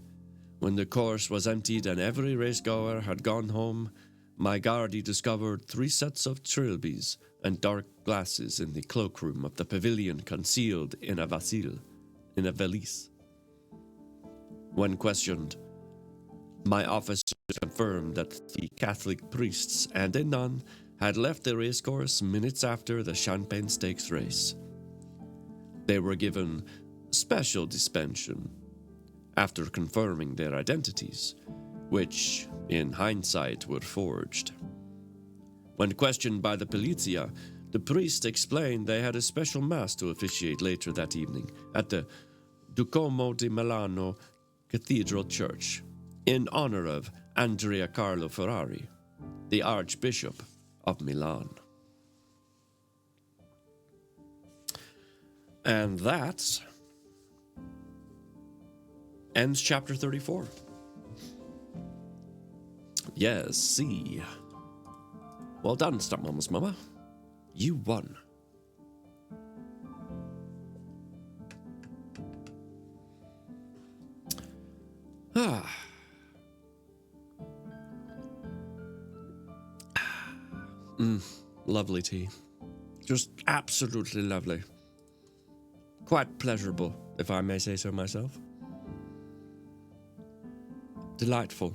when the course was emptied and every racegoer had gone home, my guardy discovered 3 sets of trilbies and dark glasses in the cloakroom of the pavilion concealed in a vasile, in a valise. When questioned, my officers confirmed that the Catholic priests and a nun had left the racecourse minutes after the Champagne Stakes race. They were given special dispensation after confirming their identities, which, in hindsight, were forged. When questioned by the Polizia, the priest explained they had a special mass to officiate later that evening at the Duomo di Milano Cathedral Church in honor of Andrea Carlo Ferrari, the Archbishop of Milan. And that ends chapter 34. Yes, see. Well done, Stepmama's mama. You won. Lovely tea. Just absolutely lovely. Quite pleasurable, if I may say so myself. Delightful.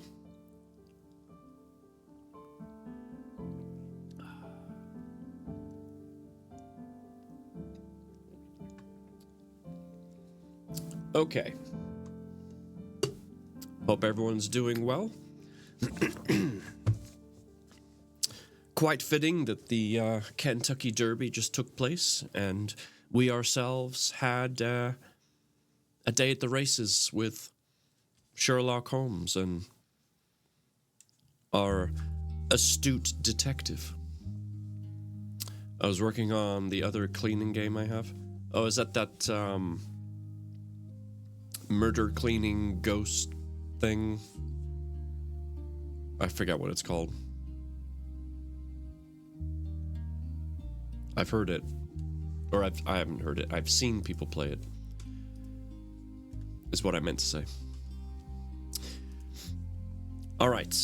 Okay. Hope everyone's doing well. Quite fitting that the Kentucky Derby just took place, and we ourselves had a day at the races with Sherlock Holmes and our astute detective. I was working on the other cleaning game I have. Oh, is that murder cleaning ghost thing? I forget what it's called. I've heard it, or I haven't heard it. I've seen people play it, is what I meant to say. All right,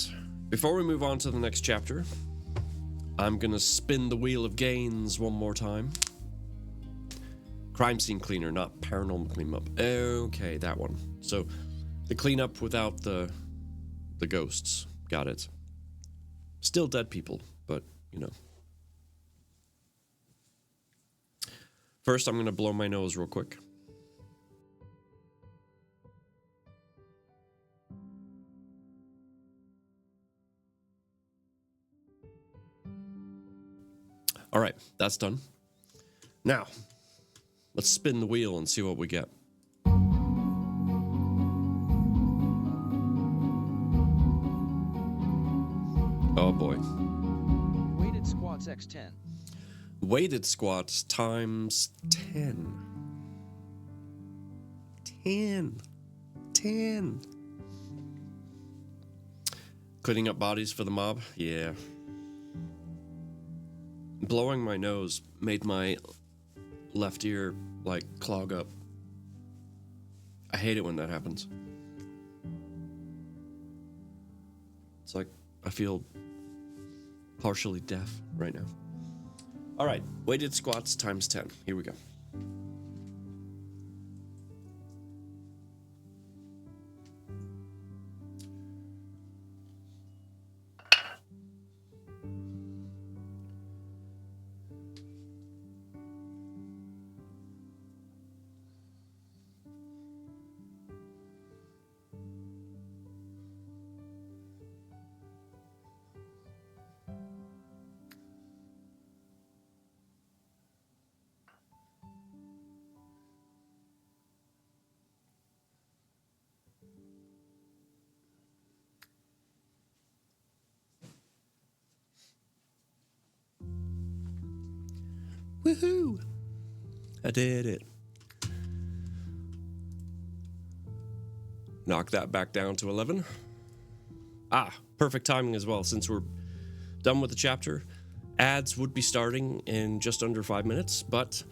before we move on to the next chapter, I'm gonna spin the wheel of gains one more time. Crime scene cleaner, not paranormal cleanup. Okay, that one. So, the cleanup without the ghosts. Got it. Still dead people, but, you know. First, I'm gonna blow my nose real quick. All right, that's done. Now, let's spin the wheel and see what we get. Oh boy. Weighted squats x10. Weighted squats times 10. 10. Cleaning up bodies for the mob? Yeah. Blowing my nose made my left ear, like, clog up. I hate it when that happens. It's like I feel partially deaf right now. All right, weighted squats times 10. Here we go. Woohoo! I did it. Knock that back down to 11. Perfect timing as well, since we're done with the chapter. Ads would be starting in just under 5 minutes, but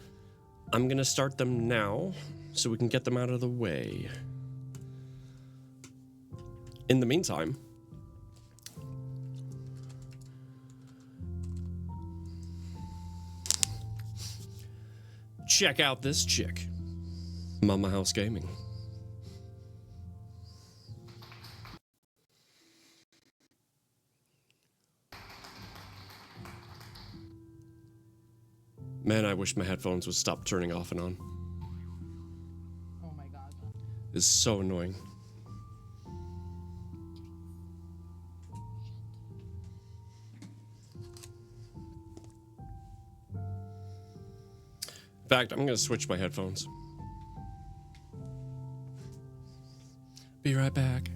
I'm gonna start them now so we can get them out of the way. In the meantime, check out this chick. Mama House Gaming. Man, I wish my headphones would stop turning off and on. Oh my god. It's so annoying. In fact, I'm gonna switch my headphones. Be right back.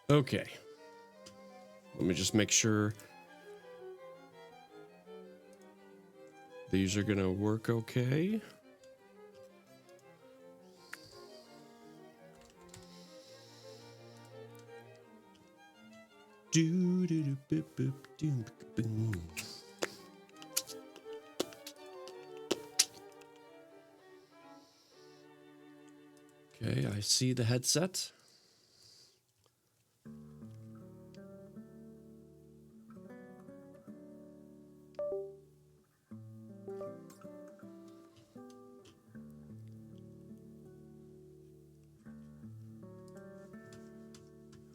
Okay. Let me just make sure these are gonna work okay. Do do do boop boop doom boom. Okay, I see the headset.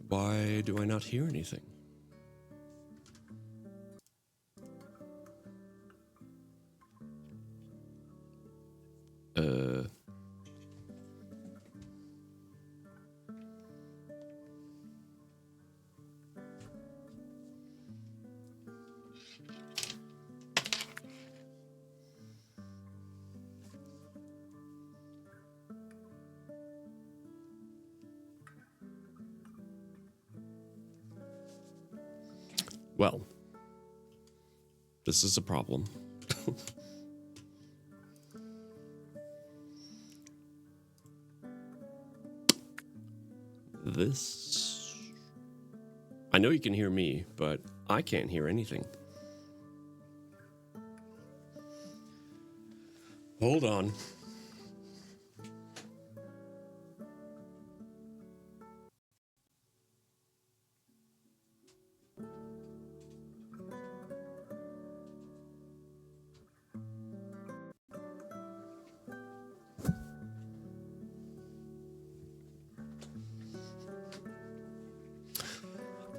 Why do I not hear anything? Well, this is a problem. This... I know you can hear me, but I can't hear anything. Hold on.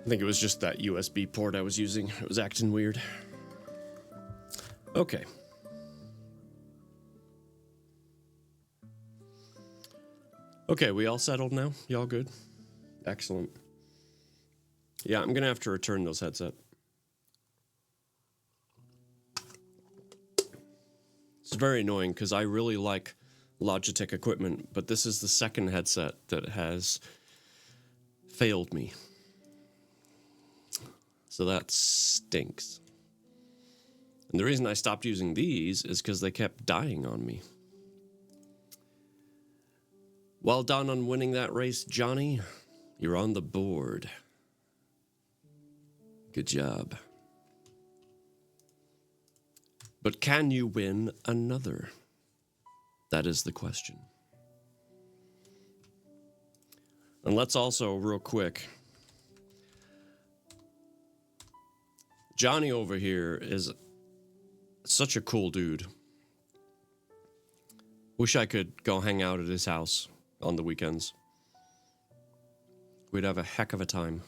I think it was just that USB port I was using. It was acting weird. Okay. Okay, we all settled now? Y'all good? Excellent. Yeah, I'm gonna have to return those headset. It's very annoying because I really like Logitech equipment, but this is the second headset that has failed me. So that stinks. And the reason I stopped using these is because they kept dying on me. Well done on winning that race, Johnny. You're on the board. Good job. But can you win another? That is the question. And let's also, real quick, Johnny over here is such a cool dude. Wish I could go hang out at his house on the weekends. We'd have a heck of a time.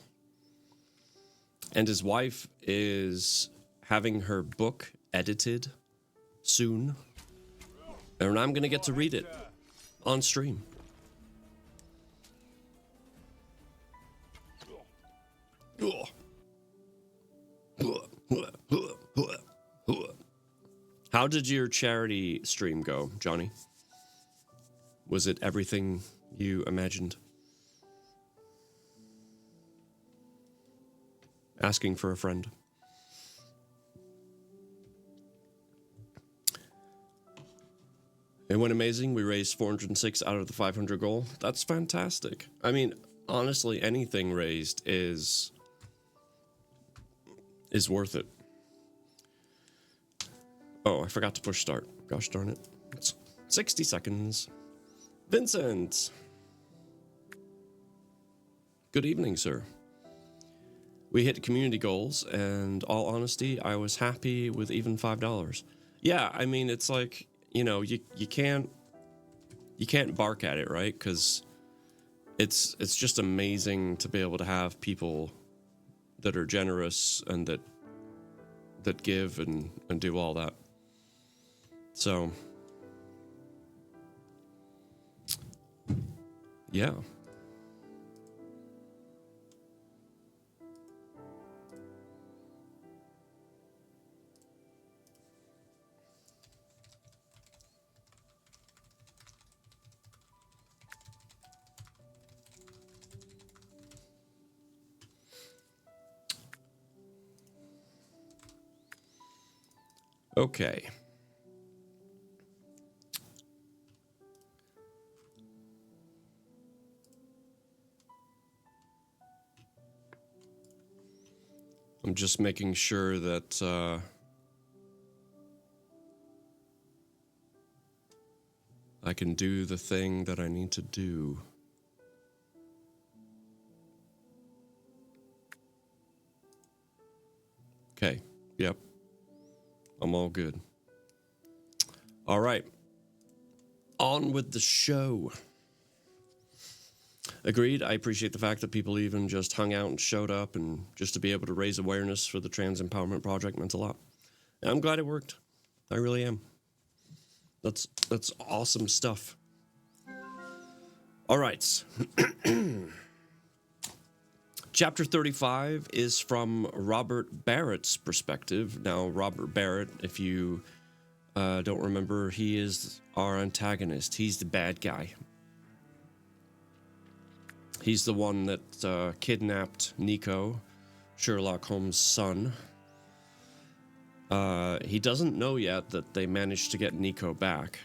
And his wife is having her book edited soon. And I'm going to get to read it on stream. How did your charity stream go, Johnny? Was it everything you imagined? Asking for a friend. It went amazing. We raised 406 out of the 500 goal. That's fantastic. I mean, honestly, anything raised is worth it. Oh, I forgot to push start. Gosh darn it. It's 60 seconds. Vincent. Good evening, sir. We hit community goals, and all honesty, I was happy with even $5. Yeah, I mean, it's like, you know, you can't bark at it, right? Because it's just amazing to be able to have people that are generous and that give and do all that. So, yeah. Okay. I'm just making sure that I can do the thing that I need to do. Okay. Yep. I'm all good. All right. On with the show. Agreed. I appreciate the fact that people even just hung out and showed up, and just to be able to raise awareness for the Trans Empowerment Project meant a lot. And I'm glad it worked. I really am. That's awesome stuff. All right. Chapter 35 is from Robert Barrett's perspective. Now, Robert Barrett, if you don't remember, he is our antagonist. He's the bad guy. He's the one that kidnapped Nico, Sherlock Holmes' son. He doesn't know yet that they managed to get Nico back.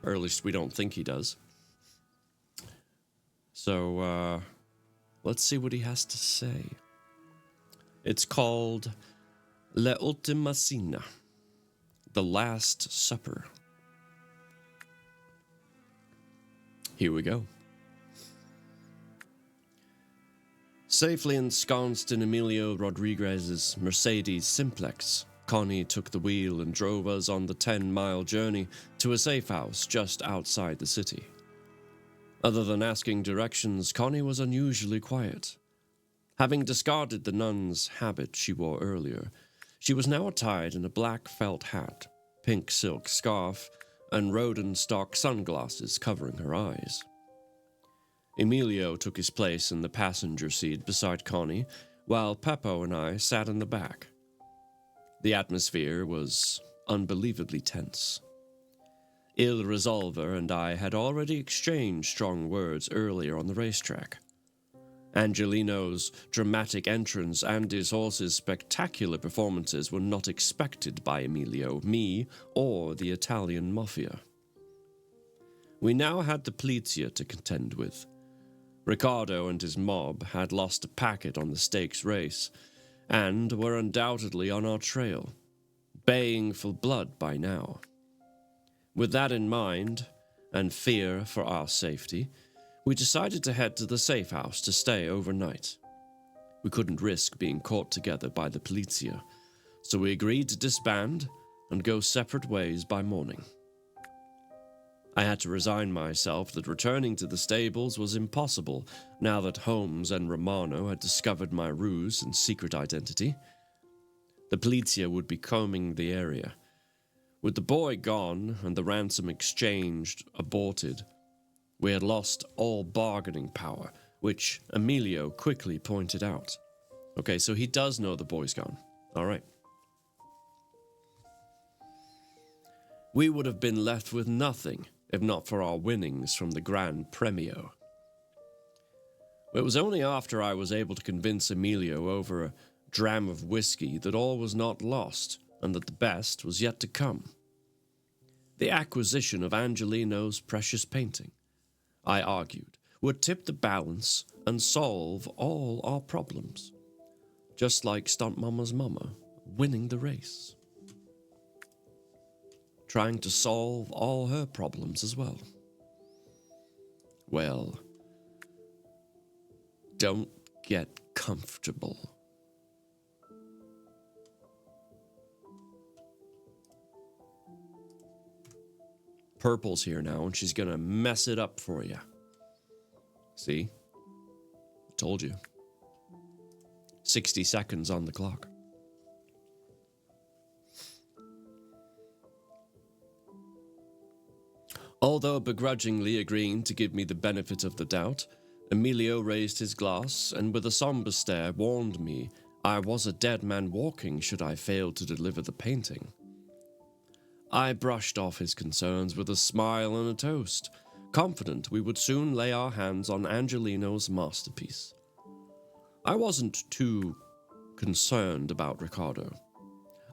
Or at least we don't think he does. So, let's see what he has to say. It's called La Ultima Cena, The Last Supper. Here we go. Safely ensconced in Emilio Rodriguez's Mercedes Simplex, Connie took the wheel and drove us on the 10-mile journey to a safe house just outside the city. Other than asking directions, Connie was unusually quiet. Having discarded the nun's habit she wore earlier, she was now attired in a black felt hat, pink silk scarf, and Rodenstock sunglasses covering her eyes. Emilio took his place in the passenger seat beside Connie, while Peppo and I sat in the back. The atmosphere was unbelievably tense. Il Resolver and I had already exchanged strong words earlier on the racetrack. Angelino's dramatic entrance and his horse's spectacular performances were not expected by Emilio, me, or the Italian mafia. We now had the Polizia to contend with. Ricardo and his mob had lost a packet on the stakes race, and were undoubtedly on our trail, baying for blood by now. With that in mind, and fear for our safety, we decided to head to the safe house to stay overnight. We couldn't risk being caught together by the Polizia, so we agreed to disband and go separate ways by morning. I had to resign myself that returning to the stables was impossible now that Holmes and Romano had discovered my ruse and secret identity. The Polizia would be combing the area. With the boy gone and the ransom exchanged aborted, we had lost all bargaining power, which Emilio quickly pointed out. Okay, so he does know the boy's gone. All right. We would have been left with nothing if not for our winnings from the Gran Premio. It was only after I was able to convince Emilio over a dram of whiskey that all was not lost and that the best was yet to come. The acquisition of Angelino's precious painting, I argued, would tip the balance and solve all our problems, just like Stunt Mama's mama winning the race, trying to solve all her problems as well. Well, don't get comfortable. Purple's here now, and she's gonna mess it up for you. See? I told you. 60 seconds on the clock. Although begrudgingly agreeing to give me the benefit of the doubt, Emilio raised his glass and with a somber stare warned me I was a dead man walking should I fail to deliver the painting. I brushed off his concerns with a smile and a toast, confident we would soon lay our hands on Angelino's masterpiece. I wasn't too concerned about Ricardo.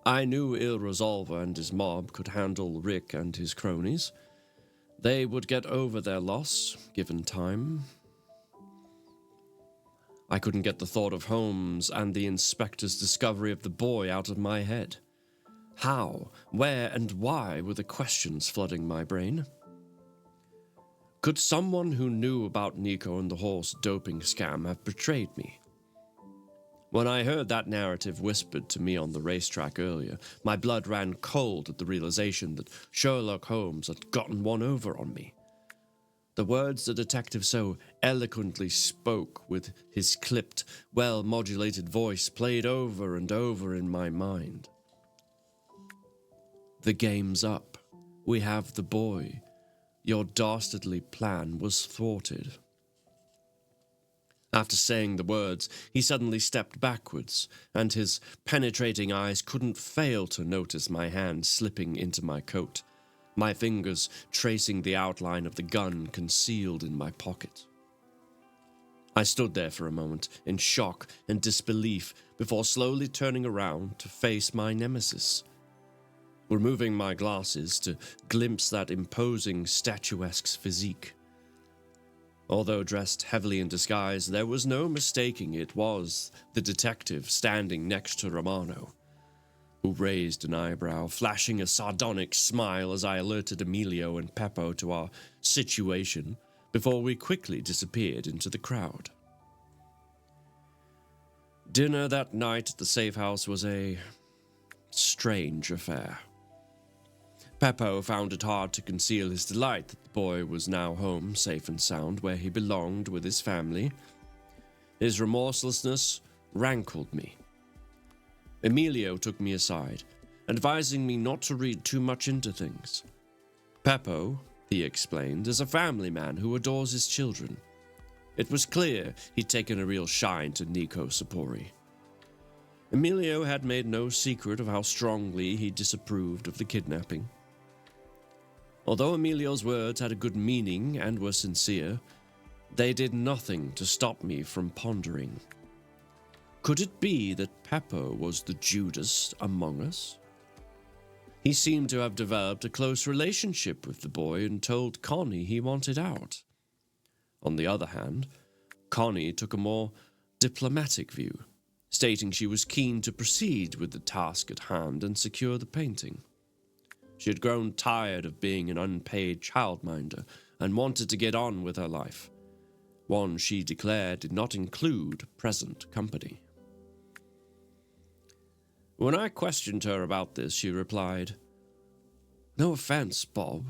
I knew Il Resolver and his mob could handle Rick and his cronies. They would get over their loss, given time. I couldn't get the thought of Holmes and the inspector's discovery of the boy out of my head. How, where, and why were the questions flooding my brain? Could someone who knew about Nico and the horse doping scam have betrayed me? When I heard that narrative whispered to me on the racetrack earlier, my blood ran cold at the realization that Sherlock Holmes had gotten one over on me. The words the detective so eloquently spoke with his clipped, well-modulated voice played over and over in my mind. The game's up. We have the boy. Your dastardly plan was thwarted. After saying the words, he suddenly stepped backwards, and his penetrating eyes couldn't fail to notice my hand slipping into my coat, my fingers tracing the outline of the gun concealed in my pocket. I stood there for a moment, in shock and disbelief, before slowly turning around to face my nemesis. Removing my glasses to glimpse that imposing statuesque physique. Although dressed heavily in disguise, there was no mistaking it was the detective standing next to Romano, who raised an eyebrow, flashing a sardonic smile as I alerted Emilio and Peppo to our situation before we quickly disappeared into the crowd. Dinner that night at the safe house was a strange affair. Peppo found it hard to conceal his delight that the boy was now home, safe and sound, where he belonged with his family. His remorselessness rankled me. Emilio took me aside, advising me not to read too much into things. Peppo, he explained, is a family man who adores his children. It was clear he'd taken a real shine to Nico Sapori. Emilio had made no secret of how strongly he disapproved of the kidnapping. Although Emilio's words had a good meaning and were sincere, they did nothing to stop me from pondering. Could it be that Peppo was the Judas among us? He seemed to have developed a close relationship with the boy and told Connie he wanted out. On the other hand, Connie took a more diplomatic view, stating she was keen to proceed with the task at hand and secure the painting. She had grown tired of being an unpaid childminder and wanted to get on with her life, one she declared did not include present company. When I questioned her about this, she replied, "No offense, Bob."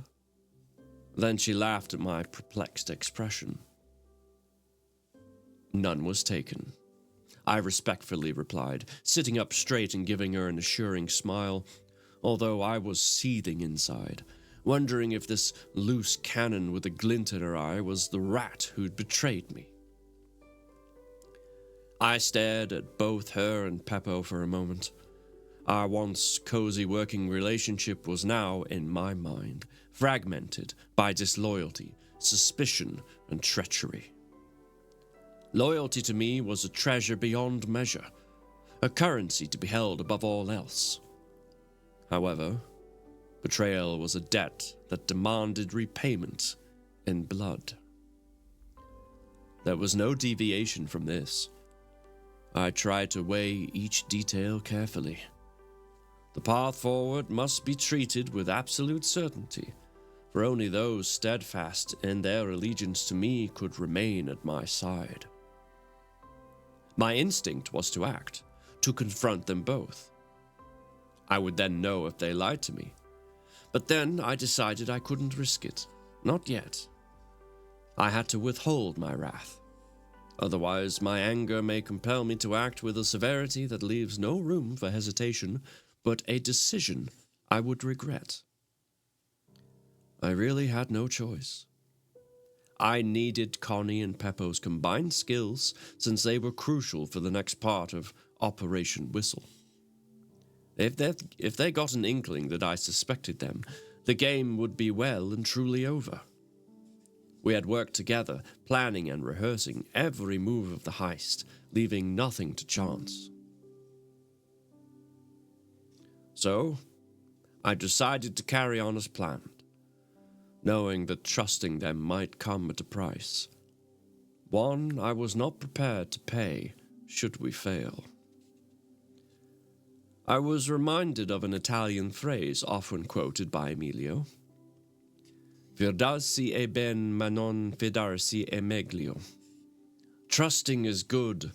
Then she laughed at my perplexed expression. None was taken. I respectfully replied, sitting up straight and giving her an assuring smile, although I was seething inside, wondering if this loose cannon with a glint in her eye was the rat who'd betrayed me. I stared at both her and Peppo for a moment. Our once cozy working relationship was now, in my mind, fragmented by disloyalty, suspicion, and treachery. Loyalty to me was a treasure beyond measure, a currency to be held above all else. However, betrayal was a debt that demanded repayment in blood. There was no deviation from this. I tried to weigh each detail carefully. The path forward must be treated with absolute certainty, for only those steadfast in their allegiance to me could remain at my side. My instinct was to act, to confront them both. I would then know if they lied to me. But then I decided I couldn't risk it. Not yet. I had to withhold my wrath. Otherwise, my anger may compel me to act with a severity that leaves no room for hesitation, but a decision I would regret. I really had no choice. I needed Connie and Peppo's combined skills since they were crucial for the next part of Operation Whistle. If they got an inkling that I suspected them, the game would be well and truly over. We had worked together, planning and rehearsing every move of the heist, leaving nothing to chance. So, I decided to carry on as planned, knowing that trusting them might come at a price. One I was not prepared to pay should we fail. I was reminded of an Italian phrase often quoted by Emilio. Fidarsi è ben, ma non fidarsi è meglio. Trusting is good,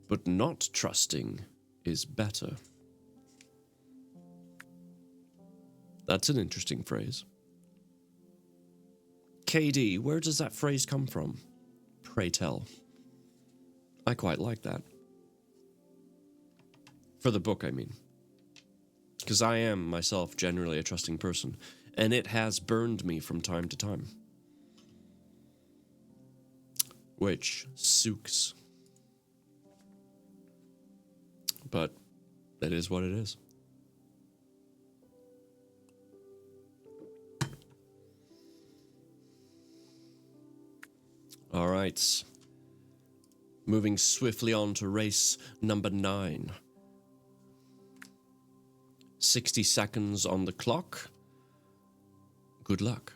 but not trusting is better. That's an interesting phrase. KD, where does that phrase come from? Pray tell. I quite like that. For the book, I mean. Because I am, myself, generally a trusting person, and it has burned me from time to time. Which sucks. But that is what it is. All right. Moving swiftly on to race number 9. 60 seconds on the clock. Good luck.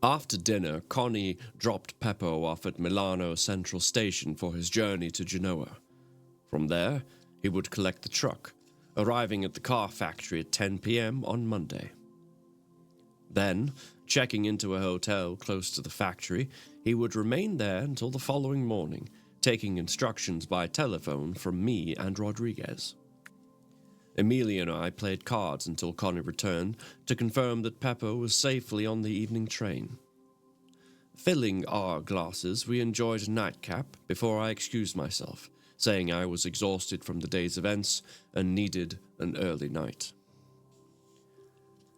After dinner, Connie dropped Peppo off at Milano Central Station for his journey to Genoa. From there, he would collect the truck, arriving at the car factory at 10 p.m. on Monday. Then, checking into a hotel close to the factory, he would remain there until the following morning, taking instructions by telephone from me and Rodriguez. Emilia and I played cards until Connie returned to confirm that Peppo was safely on the evening train. Filling our glasses, we enjoyed a nightcap before I excused myself, saying I was exhausted from the day's events and needed an early night.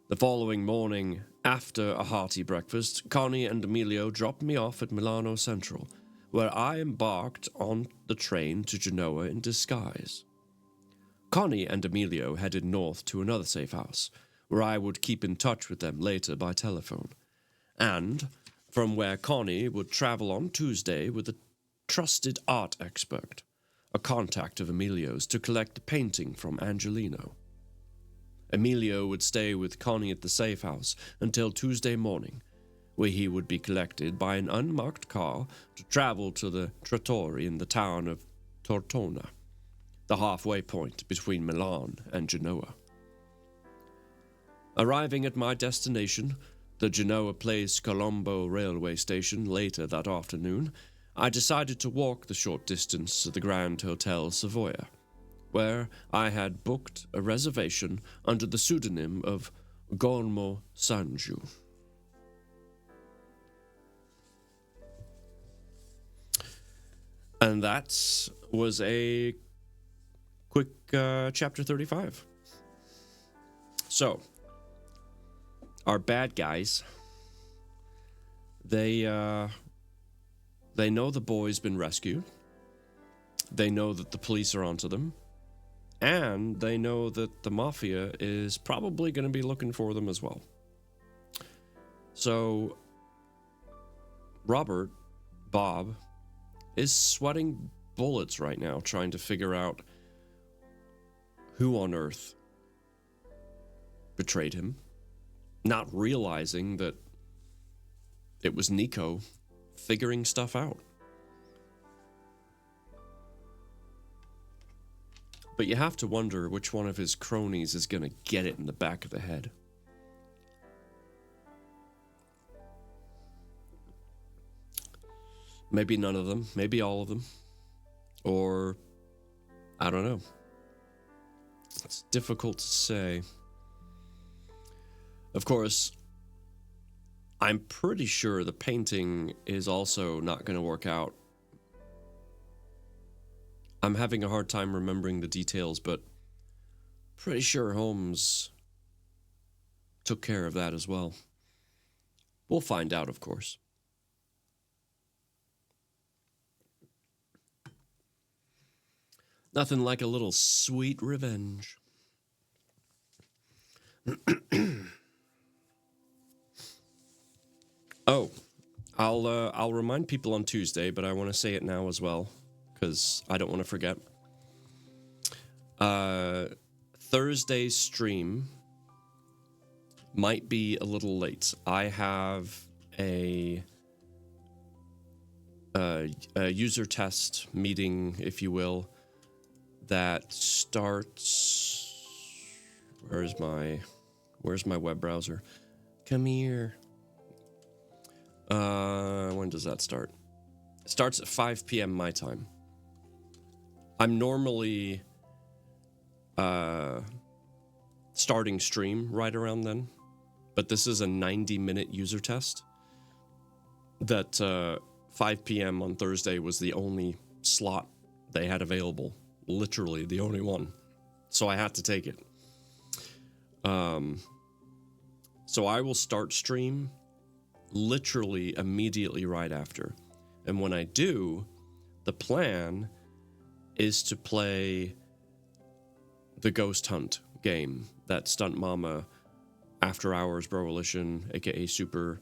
The following morning, after a hearty breakfast, Connie and Emilio dropped me off at Milano Central, where I embarked on the train to Genoa in disguise. Connie and Emilio headed north to another safe house, where I would keep in touch with them later by telephone, and from where Connie would travel on Tuesday with a trusted art expert, a contact of Emilio's, to collect a painting from Angelino. Emilio would stay with Connie at the safe house until Tuesday morning, where he would be collected by an unmarked car to travel to the trattoria in the town of Tortona, the halfway point between Milan and Genoa. Arriving at my destination, the Genoa Place Colombo railway station, later that afternoon, I decided to walk the short distance to the Grand Hotel Savoia, where I had booked a reservation under the pseudonym of Gormo Sanju. And that was a quick chapter 35. So, our bad guys, they know the boy's been rescued. They know that the police are onto them. And they know that the mafia is probably going to be looking for them as well. So, Bob, is sweating bullets right now trying to figure out who on earth betrayed him, not realizing that it was Nico figuring stuff out. But you have to wonder which one of his cronies is going to get it in the back of the head. Maybe none of them, maybe all of them. Or, I don't know. It's difficult to say. Of course, I'm pretty sure the painting is also not going to work out. I'm having a hard time remembering the details, but pretty sure Holmes took care of that as well. We'll find out, of course. Nothing like a little sweet revenge. Oh, I'll remind people on Tuesday, but I want to say it now as well, because I don't want to forget. Thursday's stream might be a little late. I have a user test meeting, if you will, that starts. Where's my web browser? Come here. When does that start? It starts at 5 p.m. my time. I'm normally starting stream right around then, but this is a 90-minute user test that 5 p.m. on Thursday was the only slot they had available. Literally the only one. So I had to take it. So I will start stream literally immediately right after. And when I do, the plan is to play the Ghost Hunt game that Stunt Mama, After Hours, Broalition, aka Super,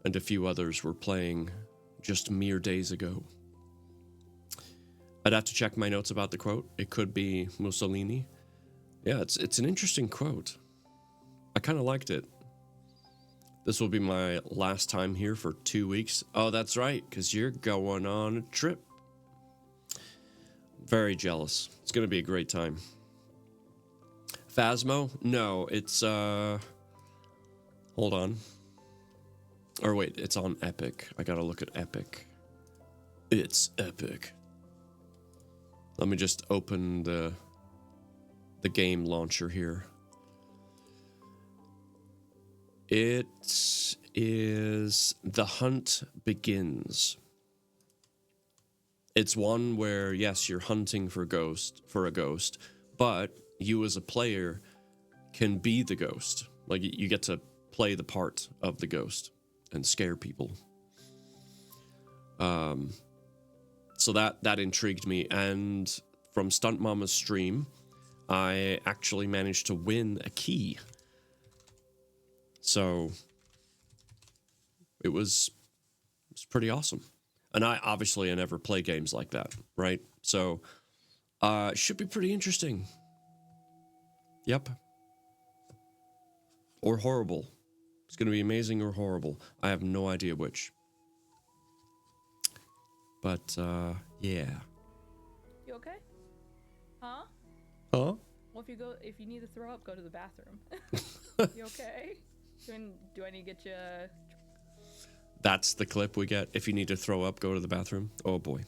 and a few others were playing just mere days ago. I'd have to check my notes about the quote. It could be Mussolini. Yeah, it's an interesting quote. I kind of liked it. This will be my last time here for 2 weeks. Oh, that's right, because you're going on a trip. Very jealous. It's going to be a great time. Phasmo? No, it's, hold on. Or wait, it's on Epic. I gotta look at Epic. It's Epic. Let me just open the game launcher here. It is The Hunt Begins. It's one where, yes, you're hunting for a ghost, but you as a player can be the ghost. Like, you get to play the part of the ghost and scare people. So that intrigued me, and from Stunt Mama's stream, I actually managed to win a key. So it was pretty awesome. And I never play games like that, right? So it should be pretty interesting. Yep. Or horrible. It's going to be amazing or horrible. I have no idea which. But yeah. You okay? Huh? Huh? Well, if you need to throw up, go to the bathroom. You okay? Do I need to get you? That's the clip we get. If you need to throw up, go to the bathroom. Oh boy.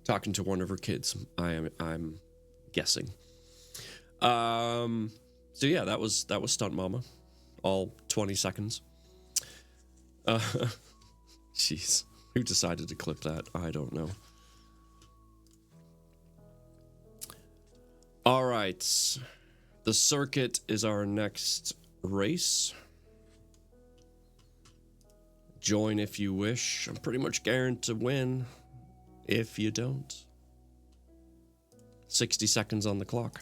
Talking to one of her kids. I'm guessing. So yeah, that was Stunt Mama. All 20 seconds. Jeez. Who decided to clip that? I don't know. All right. The circuit is our next race. Join if you wish. I'm pretty much guaranteed to win if you don't. 60 seconds on the clock.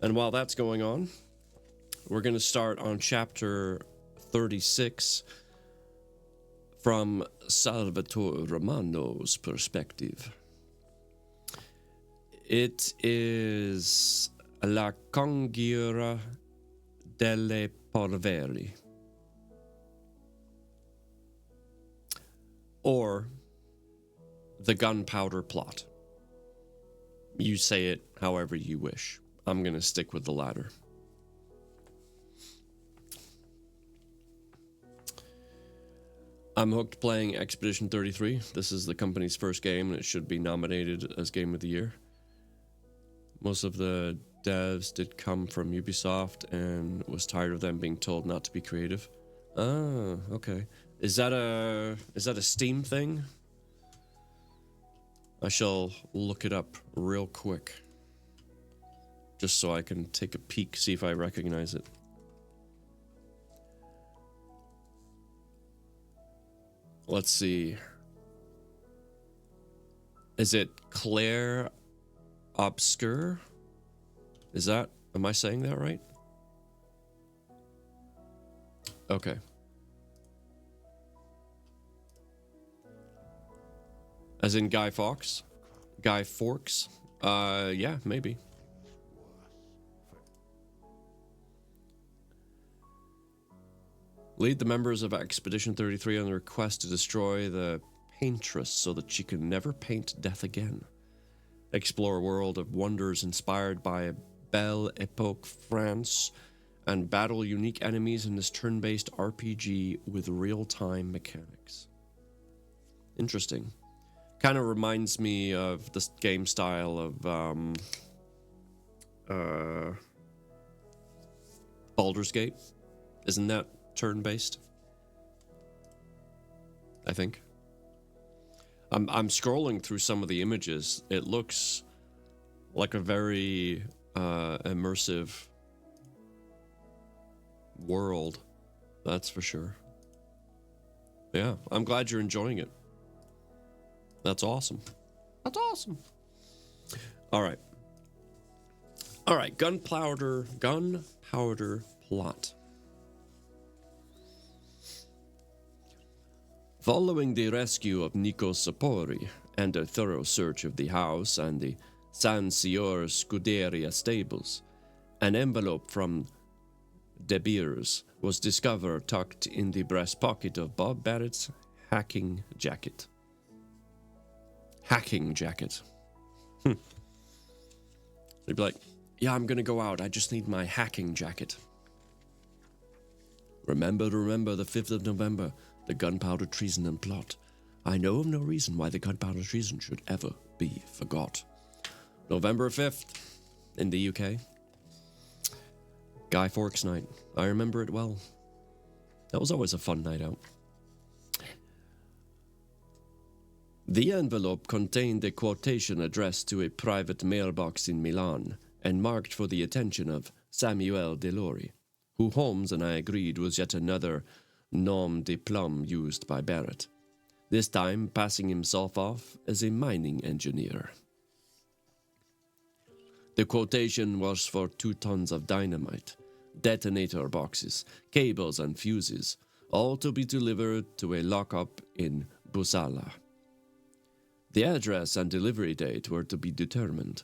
And while that's going on, we're going to start on chapter 36 from Salvatore Romano's perspective. It is La Congiura delle Polveri, or the Gunpowder Plot. You say it however you wish. I'm going to stick with the latter. I'm hooked playing Expedition 33. This is the company's first game, and it should be nominated as Game of the Year. Most of the devs did come from Ubisoft and was tired of them being told not to be creative. Ah, okay. Is that a Steam thing? I shall look it up real quick. Just so I can take a peek, see if I recognize it. Let's see. Is it Claire Obscure? Am I saying that right? Okay. As in Guy Fawkes? Guy Fawkes? Yeah, maybe. Lead the members of Expedition 33 on the request to destroy the paintress so that she can never paint death again. Explore a world of wonders inspired by Belle Epoque France and battle unique enemies in this turn-based RPG with real-time mechanics. Interesting. Kind of reminds me of this game style of Baldur's Gate. Isn't that turn-based? I think. I'm scrolling through some of the images. It looks like a very immersive world. That's for sure. Yeah, I'm glad you're enjoying it. That's awesome. That's awesome. All right. All right, Gunpowder Plot. Following the rescue of Nico Sapori and a thorough search of the house and the San Sior Scuderia stables, an envelope from De Beers was discovered tucked in the breast pocket of Bob Barrett's hacking jacket. Hacking jacket. He'd be like, yeah, I'm gonna go out. I just need my hacking jacket. Remember the 5th of November, the gunpowder treason and plot. I know of no reason why the gunpowder treason should ever be forgot. November 5th, in the UK. Guy Fawkes night. I remember it well. That was always a fun night out. The envelope contained a quotation addressed to a private mailbox in Milan and marked for the attention of Samuel Delori, who Holmes and I agreed was yet another nom de plume used by Barrett, this time passing himself off as a mining engineer. The quotation was for 2 tons of dynamite, detonator boxes, cables and fuses, all to be delivered to a lockup in Busala. The address and delivery date were to be determined,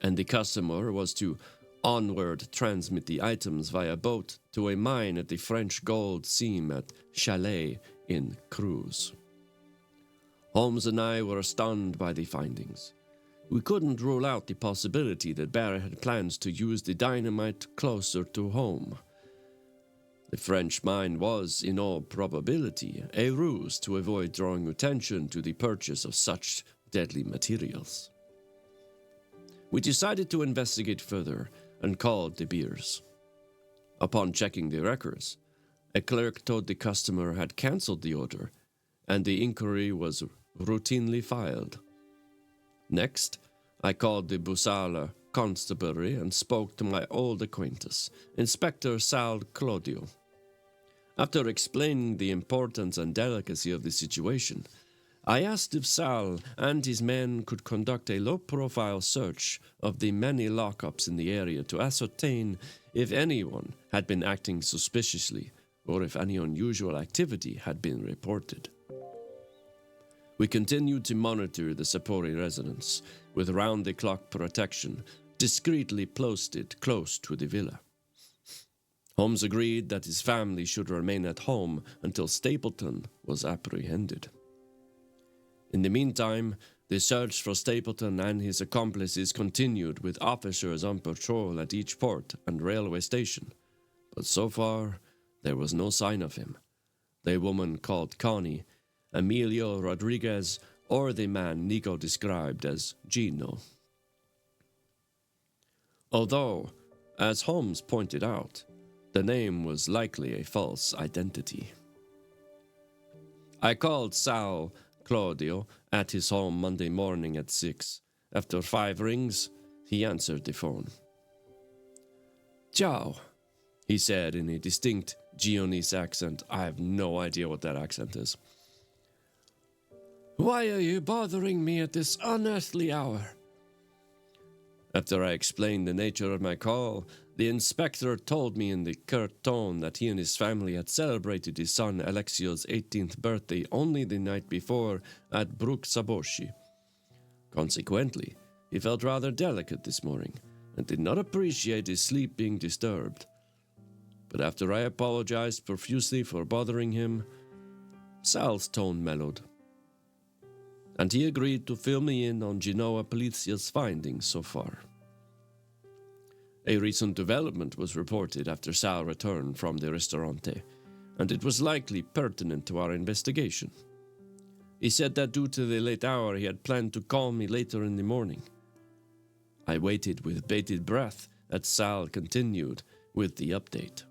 and the customer was to onward transmit the items via boat to a mine at the French gold seam at Chalet in Cruz. Holmes and I were stunned by the findings. we couldn't rule out the possibility that Barrett had plans to use the dynamite closer to home. The French mine was, in all probability, a ruse to avoid drawing attention to the purchase of such deadly materials. We decided to investigate further and called De Beers. Upon checking the records, a clerk told the customer had cancelled the order, and the inquiry was routinely filed. Next, I called the Busala constabulary and spoke to my old acquaintance, Inspector Sal Claudio. After explaining the importance and delicacy of the situation, I asked if Sal and his men could conduct a low-profile search of the many lockups in the area to ascertain if anyone had been acting suspiciously or if any unusual activity had been reported. We continued to monitor the Sapori residence with round-the-clock protection discreetly posted close to the villa. Holmes agreed that his family should remain at home until Stapleton was apprehended. In the meantime, the search for Stapleton and his accomplices continued with officers on patrol at each port and railway station, but so far there was no sign of him, the woman called Connie, Emilio Rodriguez, or the man Nico described as Gino. Although, as Holmes pointed out, the name was likely a false identity. I called Sal Claudio at his home Monday morning at 6. After 5 rings, he answered the phone. "Ciao," he said in a distinct Genoese accent. I have no idea what that accent is. "Why are you bothering me at this unearthly hour?" After I explained the nature of my call, the inspector told me in the curt tone that he and his family had celebrated his son Alexio's 18th birthday only the night before at Brook Saboshi. Consequently, he felt rather delicate this morning and did not appreciate his sleep being disturbed. But after I apologized profusely for bothering him, Sal's tone mellowed, and he agreed to fill me in on Genoa Policia's findings so far. A recent development was reported after Sal returned from the Ristorante, and it was likely pertinent to our investigation. He said that due to the late hour he had planned to call me later in the morning. I waited with bated breath as Sal continued with the update.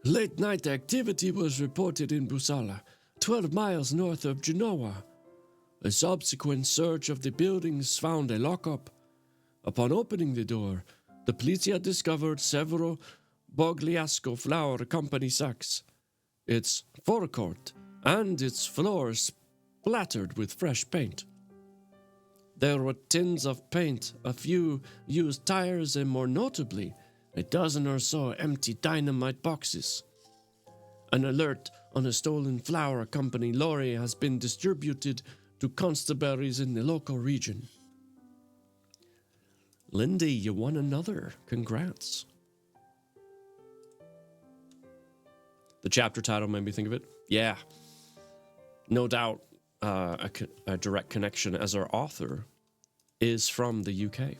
"Late-night activity was reported in Busala, 12 miles north of Genoa. A subsequent search of the buildings found a lockup. Upon opening the door, the policia discovered several Bogliasco Flour Company sacks, its forecourt, and its floors splattered with fresh paint. There were tins of paint, a few used tires, and more notably, a dozen or so empty dynamite boxes. An alert on a stolen flour company lorry has been distributed to constabularies in the local region." Lindy, you won another. Congrats. The chapter title made me think of it. Yeah. No doubt a direct connection, as our author is from the UK.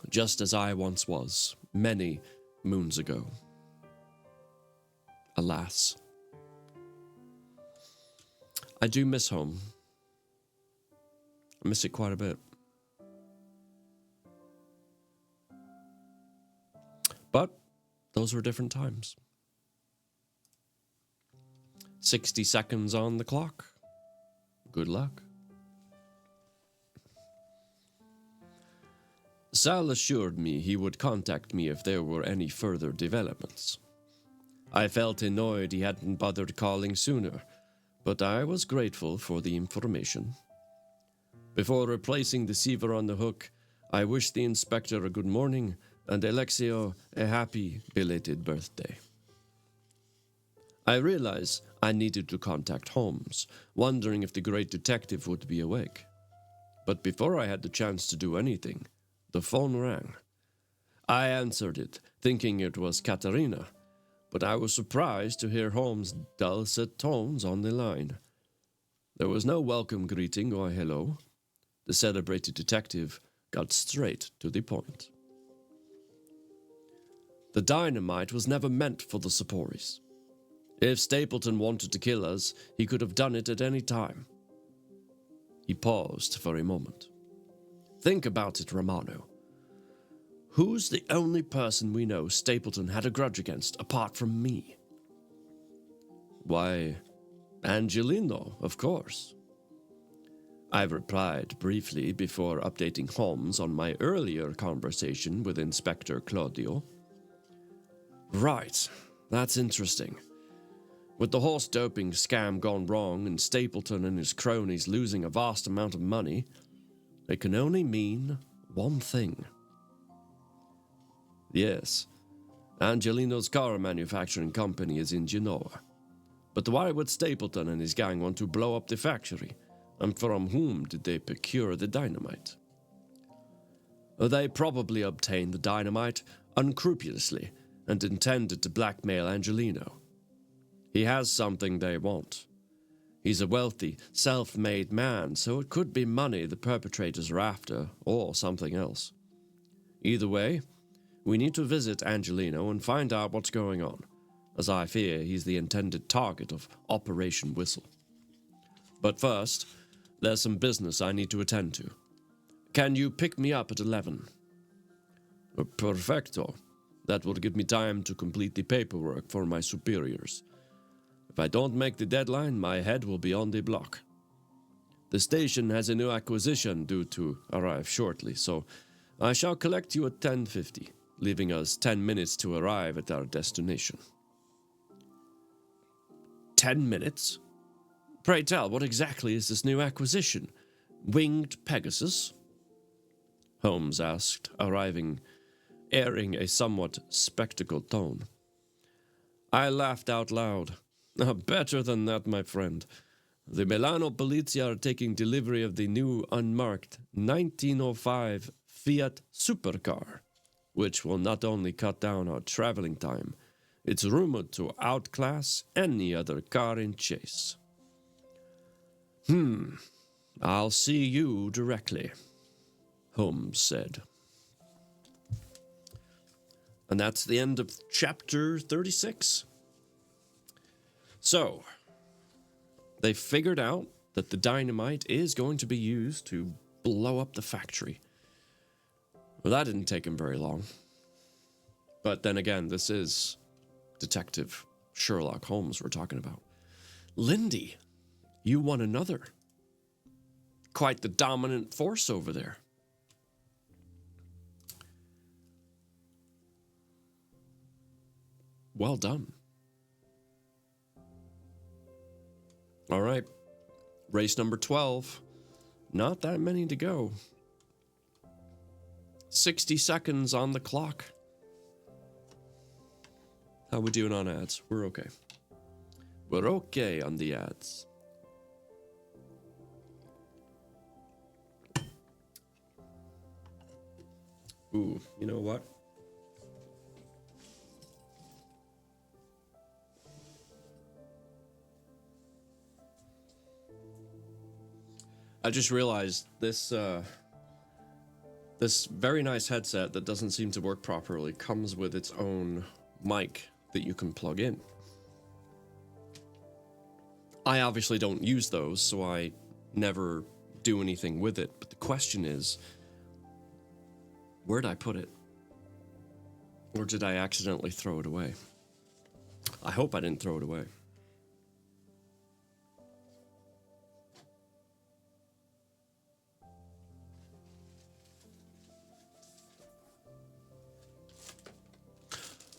Just as I once was, many moons ago. Alas. I do miss home. I miss it quite a bit. But those were different times. 60 seconds on the clock. Good luck. Sal assured me he would contact me if there were any further developments. I felt annoyed he hadn't bothered calling sooner, but I was grateful for the information. Before replacing the receiver on the hook, I wished the inspector a good morning and Alexio a happy belated birthday. I realized I needed to contact Holmes, wondering if the great detective would be awake. But before I had the chance to do anything, the phone rang. I answered it, thinking it was Katerina, but I was surprised to hear Holmes' dulcet tones on the line. There was no welcome greeting or hello. The celebrated detective got straight to the point. The dynamite was never meant for the Seporis. If Stapleton wanted to kill us, he could have done it at any time. He paused for a moment. Think about it, Romano. Who's the only person we know Stapleton had a grudge against, apart from me? Why, Angelino, of course. I replied briefly before updating Holmes on my earlier conversation with Inspector Claudio. Right, that's interesting. With the horse doping scam gone wrong and Stapleton and his cronies losing a vast amount of money, it can only mean one thing. Yes, Angelino's car manufacturing company is in Genoa. But why would Stapleton and his gang want to blow up the factory? And from whom did they procure the dynamite? They probably obtained the dynamite unscrupulously and intended to blackmail Angelino. He has something they want. He's a wealthy, self-made man, so it could be money the perpetrators are after, or something else. Either way, we need to visit Angelino and find out what's going on, as I fear he's the intended target of Operation Whistle. But first, there's some business I need to attend to. Can you pick me up at 11? Perfecto. That will give me time to complete the paperwork for my superiors. If I don't make the deadline, my head will be on the block. The station has a new acquisition due to arrive shortly, so I shall collect you at 10:50, leaving us 10 minutes to arrive at our destination. 10 minutes? Pray tell, what exactly is this new acquisition? Winged Pegasus? Holmes asked, airing a somewhat spectacled tone. I laughed out loud. Better than that, my friend. The Milano Polizia are taking delivery of the new unmarked 1905 Fiat Supercar, which will not only cut down our traveling time, it's rumored to outclass any other car in chase. I'll see you directly, Holmes said. And that's the end of chapter 36. So, they figured out that the dynamite is going to be used to blow up the factory. Well, that didn't take him very long. But then again, this is Detective Sherlock Holmes we're talking about. Lindy, you won another. Quite the dominant force over there. Well done. All right. Race number 12. Not that many to go. 60 seconds on the clock. How we doing on ads? We're okay. We're okay on the ads. Ooh, you know what? I just realized this very nice headset that doesn't seem to work properly comes with its own mic that you can plug in. I obviously don't use those, so I never do anything with it. But the question is, where'd I put it? Or did I accidentally throw it away? I hope I didn't throw it away.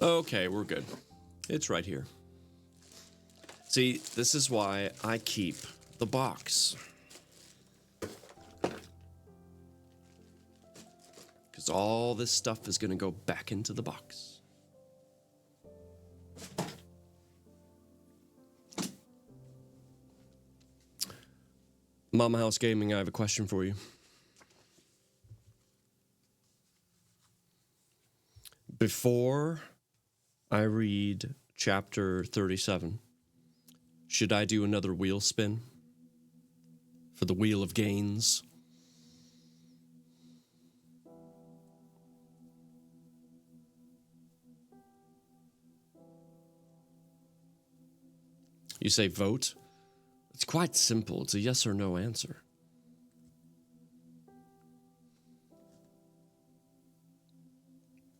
Okay, we're good. It's right here. See, this is why I keep the box. Because all this stuff is going to go back into the box. Mama House Gaming, I have a question for you. Before I read chapter 37, should I do another wheel spin? for the Wheel of Gains. You say vote? It's quite simple. It's a yes or no answer.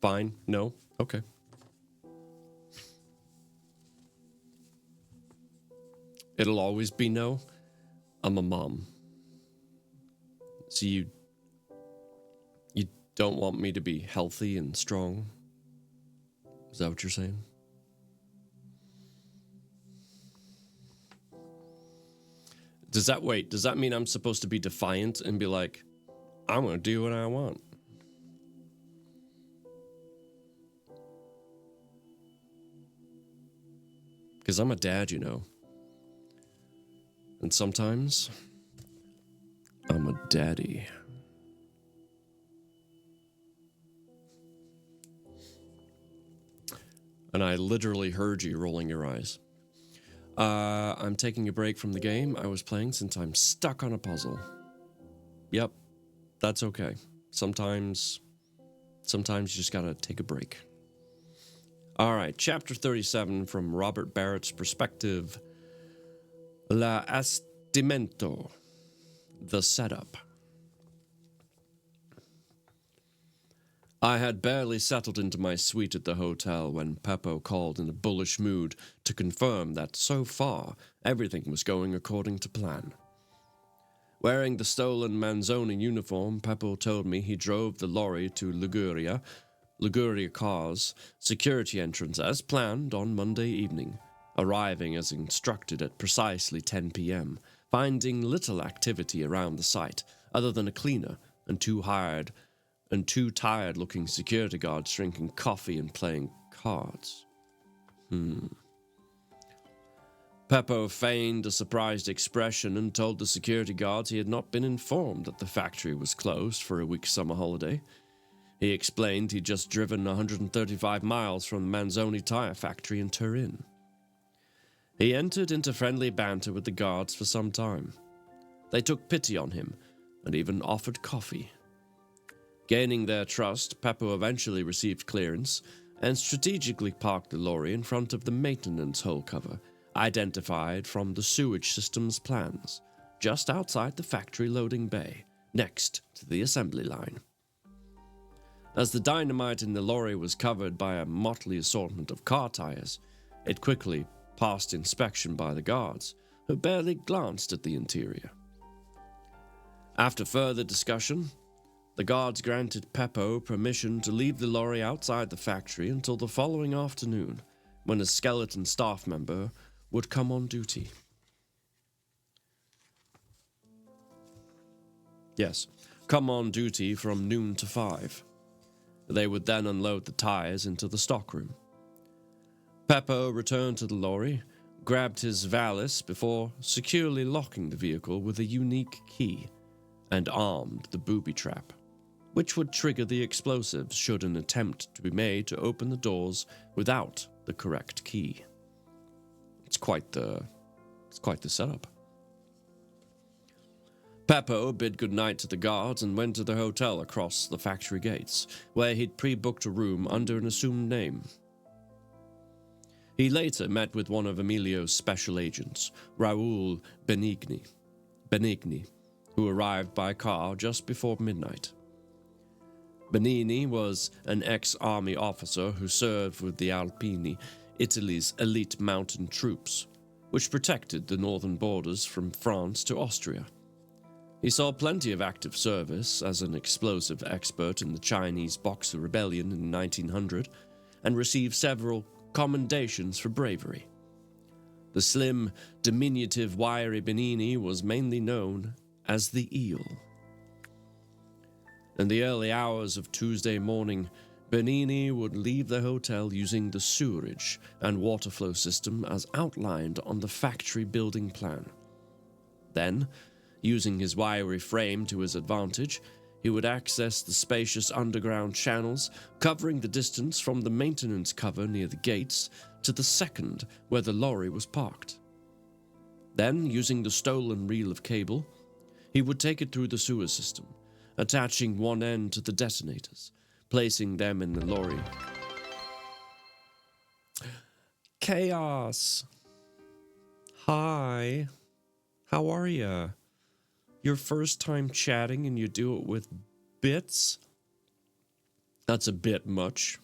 Fine. No? Okay. It'll always be no. I'm a mom. So you don't want me to be healthy and strong? Is that what you're saying? Does that mean I'm supposed to be defiant and be like, I'm gonna do what I want? Because I'm a dad, you know. And sometimes, I'm a daddy. And I literally heard you rolling your eyes. I'm taking a break from the game I was playing since I'm stuck on a puzzle. Yep, that's okay. Sometimes you just gotta take a break. Alright, chapter 37 from Robert Barrett's perspective. La Astimento. The setup. I had barely settled into my suite at the hotel when Peppo called in a bullish mood to confirm that so far everything was going according to plan. Wearing the stolen Manzoni uniform, Peppo told me he drove the lorry to Liguria Car's security entrance as planned on Monday evening, arriving as instructed at precisely 10 p.m., finding little activity around the site other than a cleaner and two tired-looking security guards drinking coffee and playing cards. Peppo feigned a surprised expression and told the security guards he had not been informed that the factory was closed for a week's summer holiday. He explained he'd just driven 135 miles from the Manzoni tire factory in Turin. He entered into friendly banter with the guards for some time. They took pity on him and even offered coffee. Gaining their trust, Peppo eventually received clearance and strategically parked the lorry in front of the maintenance hole cover, identified from the sewage system's plans, just outside the factory loading bay, next to the assembly line. As the dynamite in the lorry was covered by a motley assortment of car tires, it quickly passed inspection by the guards, who barely glanced at the interior. After further discussion, the guards granted Peppo permission to leave the lorry outside the factory until the following afternoon, when a skeleton staff member would come on duty. Yes, come on duty from noon to 5. They would then unload the tires into the stockroom. Peppo returned to the lorry, grabbed his valise before securely locking the vehicle with a unique key, and armed the booby trap, which would trigger the explosives should an attempt to be made to open the doors without the correct key. It's quite the setup. Peppo bid goodnight to the guards and went to the hotel across the factory gates, where he'd pre-booked a room under an assumed name. He later met with one of Emilio's special agents, Raoul Benigni, who arrived by car just before midnight. Benigni was an ex-army officer who served with the Alpini, Italy's elite mountain troops, which protected the northern borders from France to Austria. He saw plenty of active service as an explosive expert in the Chinese Boxer Rebellion in 1900 and received several commendations for bravery. The slim, diminutive, wiry Benigni was mainly known as the Eel. In the early hours of Tuesday morning, Benigni would leave the hotel using the sewerage and water flow system as outlined on the factory building plan. Then, using his wiry frame to his advantage, he would access the spacious underground channels, covering the distance from the maintenance cover near the gates to the second where the lorry was parked. Then, using the stolen reel of cable, He would take it through the sewer system, attaching one end to the detonators, placing them in the lorry. Chaos! Hi. How are ya? Your first time chatting and you do it with bits? That's a bit much.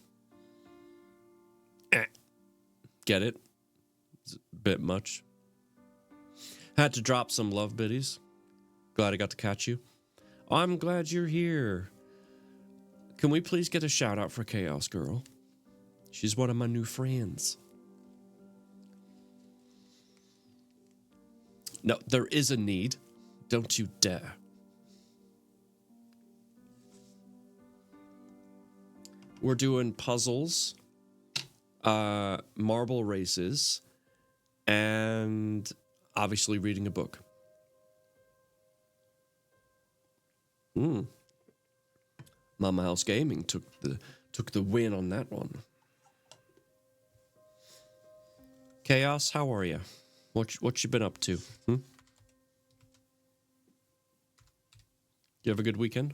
Get it? It's a bit much. Had to drop some love biddies. Glad I got to catch you. I'm glad you're here. Can we please get a shout out for Chaos Girl? She's one of my new friends. No, there is a need. Don't you dare. We're doing puzzles, marble races, and obviously reading a book. Mama House Gaming took the win on that one. Chaos, how are you? What you been up to? You have a good weekend?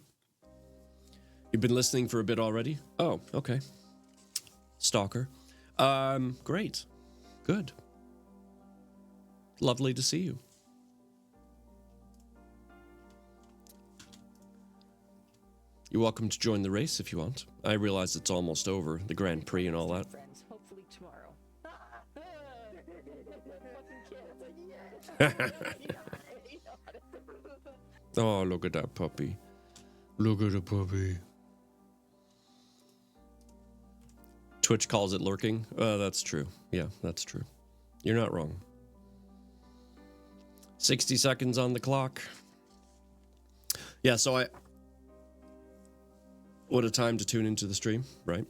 You've been listening for a bit already? Oh, okay. Stalker. Great. Good. Lovely to see you. You're welcome to join the race if you want. I realize it's almost over, the Grand Prix and all that. Friends, hopefully tomorrow. Oh, look at that puppy. Look at the puppy. Twitch calls it lurking. That's true. Yeah, that's true. You're not wrong. 60 seconds on the clock. Yeah, so what a time to tune into the stream, right?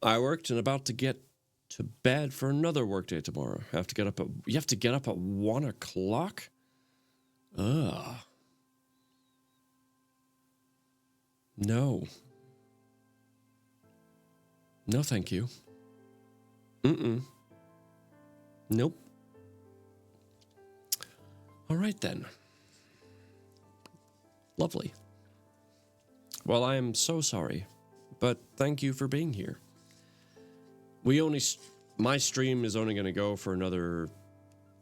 I worked and about to get to bed for another workday tomorrow. You have to get up at 1 o'clock? Ugh. No. No, thank you. Nope. All right, then. Lovely. Well, I am so sorry, but thank you for being here. My stream is only going to go for another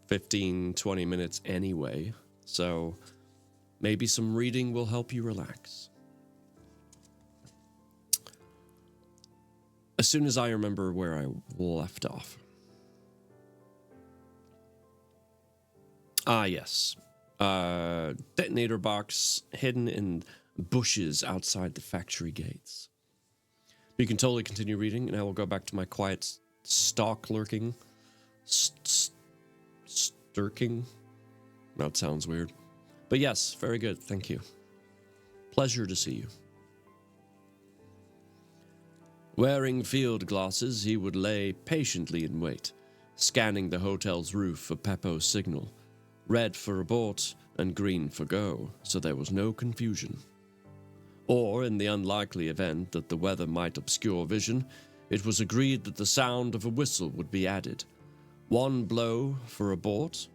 15, 20 minutes anyway, so maybe some reading will help you relax. As soon as I remember where I left off. Ah, yes. Detonator box hidden in bushes outside the factory gates. You can totally continue reading, and I will go back to my quiet stalk lurking. Stirking? That sounds weird. But yes, very good. Thank you. Pleasure to see you. Wearing field glasses, he would lay patiently in wait, scanning the hotel's roof for Peppo's signal. Red for abort and green for go, so there was no confusion. Or, in the unlikely event that the weather might obscure vision, it was agreed that the sound of a whistle would be added. 1 blow for abort,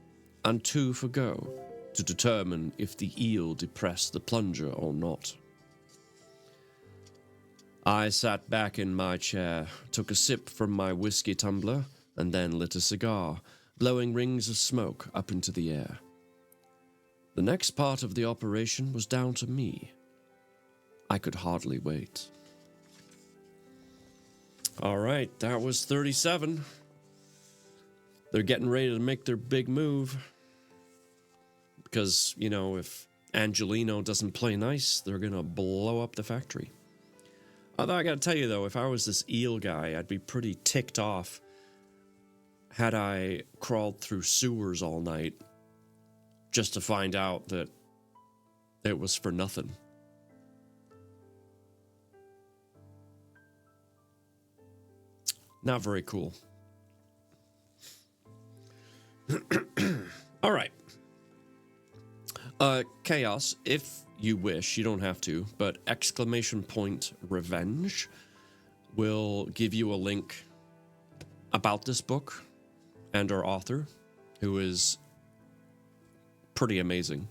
and 2 for go, to determine if the eel depressed the plunger or not. I sat back in my chair, took a sip from my whiskey tumbler, and then lit a cigar, blowing rings of smoke up into the air. The next part of the operation was down to me. I could hardly wait. All right, that was 37. They're getting ready to make their big move. Because, if Angelino doesn't play nice, they're going to blow up the factory. Although I got to tell you, though, if I was this eel guy, I'd be pretty ticked off had I crawled through sewers all night just to find out that it was for nothing. Not very cool. All right. Chaos, if you wish, you don't have to, but !revenge will give you a link about this book and our author, who is pretty amazing.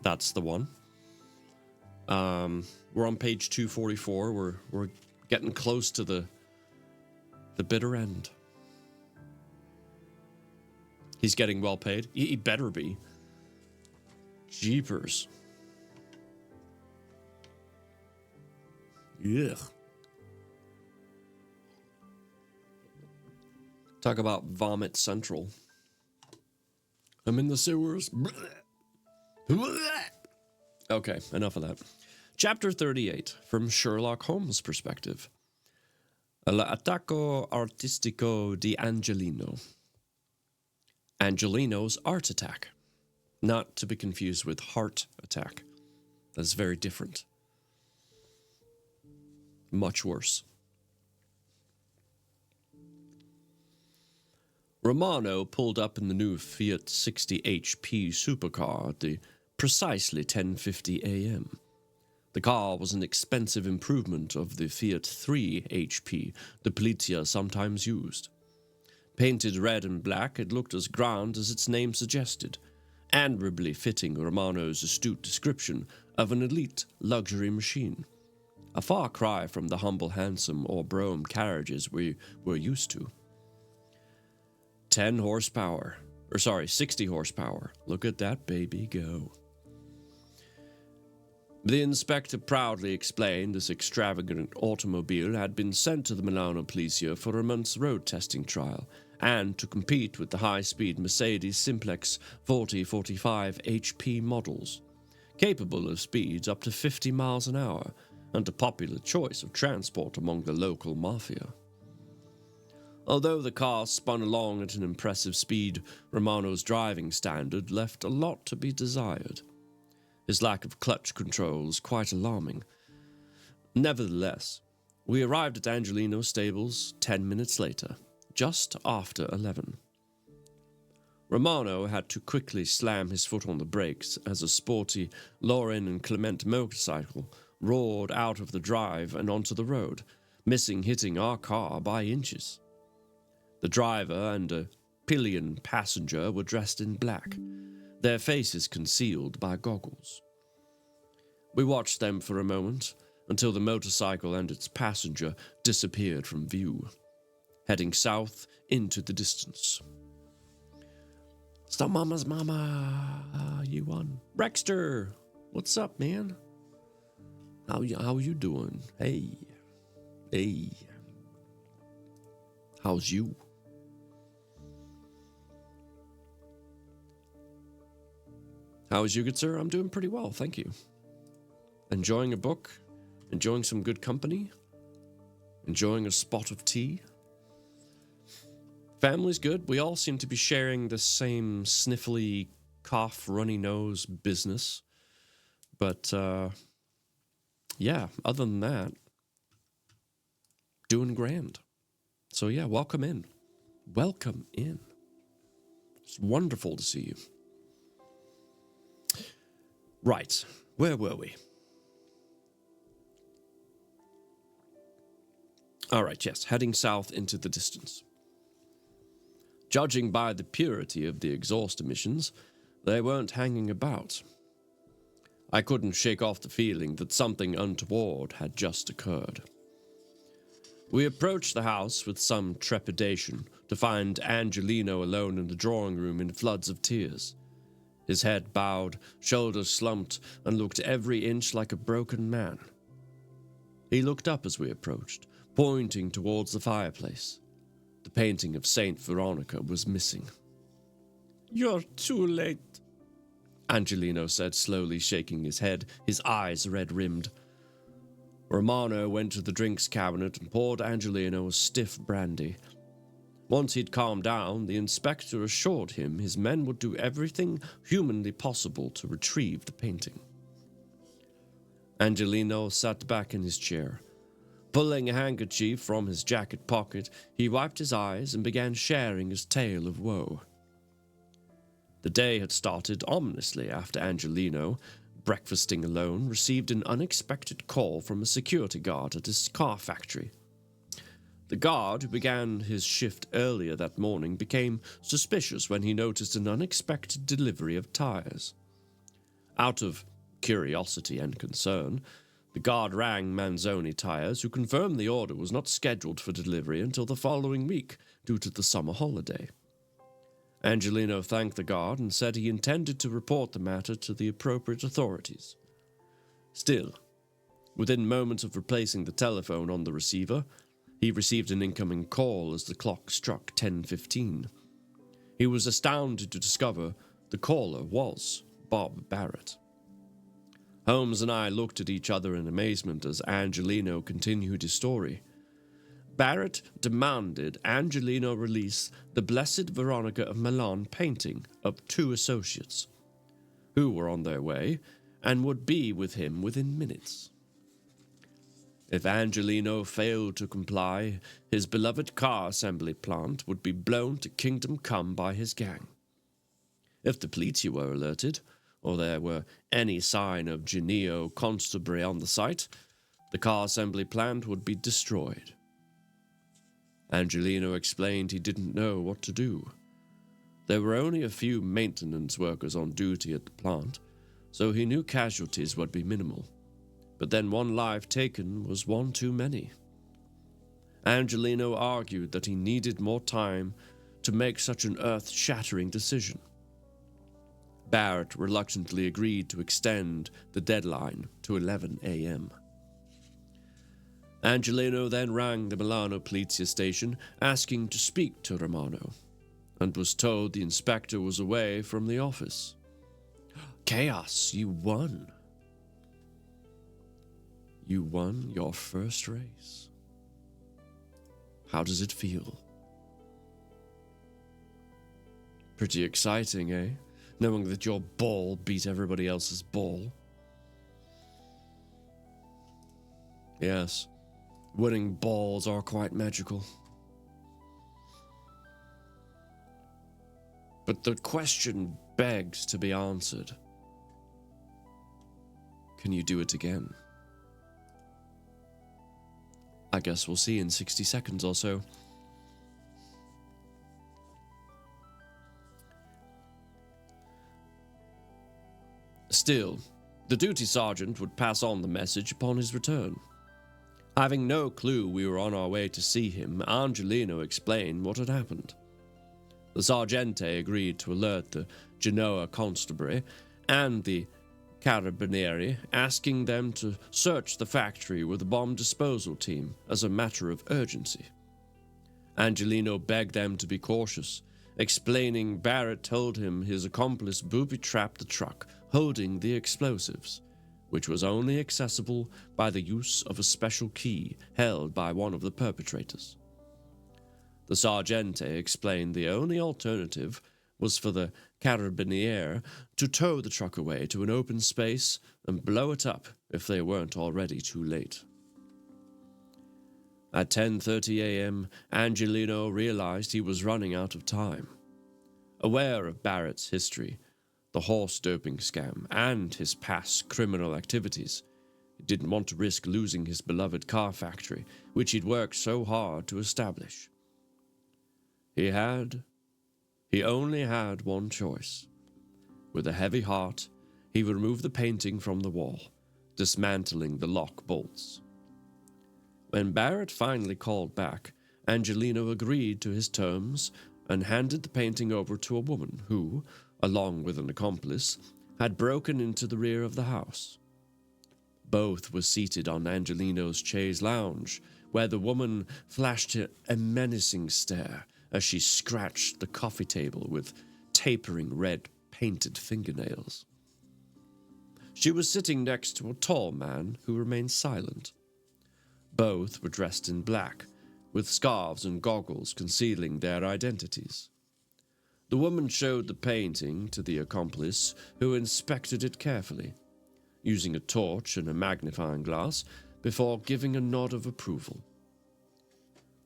That's the one. We're on page 244. We're getting close to the bitter end. He's getting well paid. He better be. Jeepers. Yeah. Talk about vomit central. I'm in the sewers. Okay, enough of that. Chapter 38, from Sherlock Holmes' perspective. L'attacco artistico di Angelino. Angelino's art attack. Not to be confused with heart attack. That's very different. Much worse. Romano pulled up in the new Fiat 60 HP supercar at precisely 10:50 a.m. The car was an expensive improvement of the Fiat 3 HP the Polizia sometimes used. Painted red and black, it looked as grand as its name suggested, admirably fitting Romano's astute description of an elite luxury machine. A far cry from the humble hansom or brougham carriages we were used to. 60 horsepower. Look at that baby go. The inspector proudly explained this extravagant automobile had been sent to the Milano Polizia for a month's road testing trial, and to compete with the high-speed Mercedes Simplex 4045 HP models, capable of speeds up to 50 miles an hour, and a popular choice of transport among the local mafia. Although the car spun along at an impressive speed, Romano's driving standard left a lot to be desired. His lack of clutch control was quite alarming. Nevertheless, we arrived at Angelino's stables 10 minutes later, just after 11. Romano had to quickly slam his foot on the brakes as a sporty Lauren and Clement motorcycle roared out of the drive and onto the road, missing hitting our car by inches. The driver and a pillion passenger were dressed in black, their faces concealed by goggles. We watched them for a moment until the motorcycle and its passenger disappeared from view, heading south into the distance. Stop Mama's mama, you won. Rexter, what's up, man? How you doing? Hey. How's you? How is you, good sir? I'm doing pretty well, thank you. Enjoying a book, enjoying some good company, enjoying a spot of tea. Family's good. We all seem to be sharing the same sniffly, cough, runny nose business. But, yeah, other than that, doing grand. So, yeah, welcome in. Welcome in. It's wonderful to see you. Right, where were we? All right, yes, heading south into the distance. Judging by the purity of the exhaust emissions, they weren't hanging about. I couldn't shake off the feeling that something untoward had just occurred. We approached the house with some trepidation to find Angelino alone in the drawing room in floods of tears. His head bowed, shoulders slumped, and looked every inch like a broken man. He looked up as we approached, pointing towards the fireplace. The painting of Saint Veronica was missing. "You're too late," Angelino said, slowly shaking his head, his eyes red-rimmed. Romano went to the drinks cabinet and poured Angelino a stiff brandy. Once he'd calmed down, the inspector assured him his men would do everything humanly possible to retrieve the painting. Angelino sat back in his chair. Pulling a handkerchief from his jacket pocket, he wiped his eyes and began sharing his tale of woe. The day had started ominously after Angelino, breakfasting alone, received an unexpected call from a security guard at his car factory. The guard, who began his shift earlier that morning, became suspicious when he noticed an unexpected delivery of tires. Out of curiosity and concern, the guard rang Manzoni Tires, who confirmed the order was not scheduled for delivery until the following week due to the summer holiday. Angelino thanked the guard and said he intended to report the matter to the appropriate authorities. Still, within moments of replacing the telephone on the receiver, he received an incoming call as the clock struck 10:15. He was astounded to discover the caller was Bob Barrett. Holmes and I looked at each other in amazement as Angelino continued his story. Barrett demanded Angelino release the Blessed Veronica of Milan painting of 2 associates, who were on their way and would be with him within minutes. If Angelino failed to comply, his beloved car assembly plant would be blown to kingdom come by his gang. If the police were alerted, or there were any sign of Genio Constabulary on the site, the car assembly plant would be destroyed. Angelino explained he didn't know what to do. There were only a few maintenance workers on duty at the plant, so he knew casualties would be minimal. But then one life taken was one too many. Angelino argued that he needed more time to make such an earth-shattering decision. Barrett reluctantly agreed to extend the deadline to 11 a.m. Angelino then rang the Milano Polizia station asking to speak to Romano, and was told the inspector was away from the office. Chaos, you won. You won your first race. How does it feel? Pretty exciting, eh? Knowing that your ball beat everybody else's ball. Yes, winning balls are quite magical. But the question begs to be answered. Can you do it again? I guess we'll see in 60 seconds or so. Still, the duty sergeant would pass on the message upon his return. Having no clue we were on our way to see him, Angelino explained what had happened. The sergeante agreed to alert the Genoa Constabulary and the Carabinieri, asking them to search the factory with a bomb disposal team as a matter of urgency. Angelino begged them to be cautious, explaining Barrett told him his accomplice booby-trapped the truck holding the explosives, which was only accessible by the use of a special key held by one of the perpetrators. The sergeante explained the only alternative was for the Carabinieri to tow the truck away to an open space and blow it up if they weren't already too late. At 10:30 a.m., Angelino realized he was running out of time. Aware of Barrett's history, the horse doping scam, and his past criminal activities, he didn't want to risk losing his beloved car factory, which he'd worked so hard to establish. He only had one choice. With a heavy heart, he removed the painting from the wall, dismantling the lock bolts. When Barrett finally called back, Angelino agreed to his terms and handed the painting over to a woman who, along with an accomplice, had broken into the rear of the house. Both were seated on Angelino's chaise lounge, where the woman flashed a menacing stare as she scratched the coffee table with tapering red painted fingernails. She was sitting next to a tall man who remained silent. Both were dressed in black, with scarves and goggles concealing their identities. The woman showed the painting to the accomplice, who inspected it carefully, using a torch and a magnifying glass before giving a nod of approval.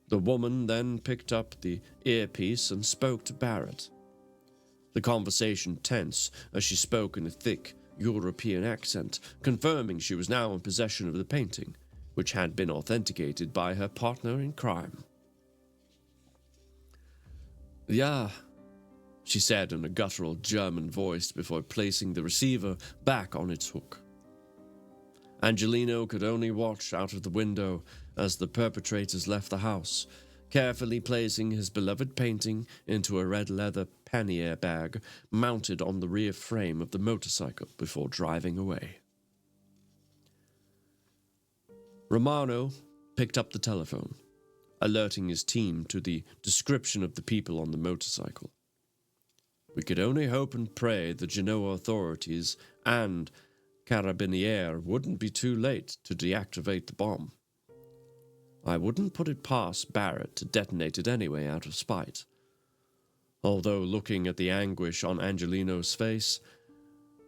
The woman then picked up the earpiece and spoke to Barrett. The conversation tense as she spoke in a thick European accent, confirming she was now in possession of the painting, which had been authenticated by her partner in crime. Yeah, she said in a guttural German voice before placing the receiver back on its hook. Angelino could only watch out of the window as the perpetrators left the house, carefully placing his beloved painting into a red leather pannier bag mounted on the rear frame of the motorcycle before driving away. Romano picked up the telephone, alerting his team to the description of the people on the motorcycle. We could only hope and pray the Genoa authorities and Carabinieri wouldn't be too late to deactivate the bomb. I wouldn't put it past Barrett to detonate it anyway out of spite. Although looking at the anguish on Angelino's face,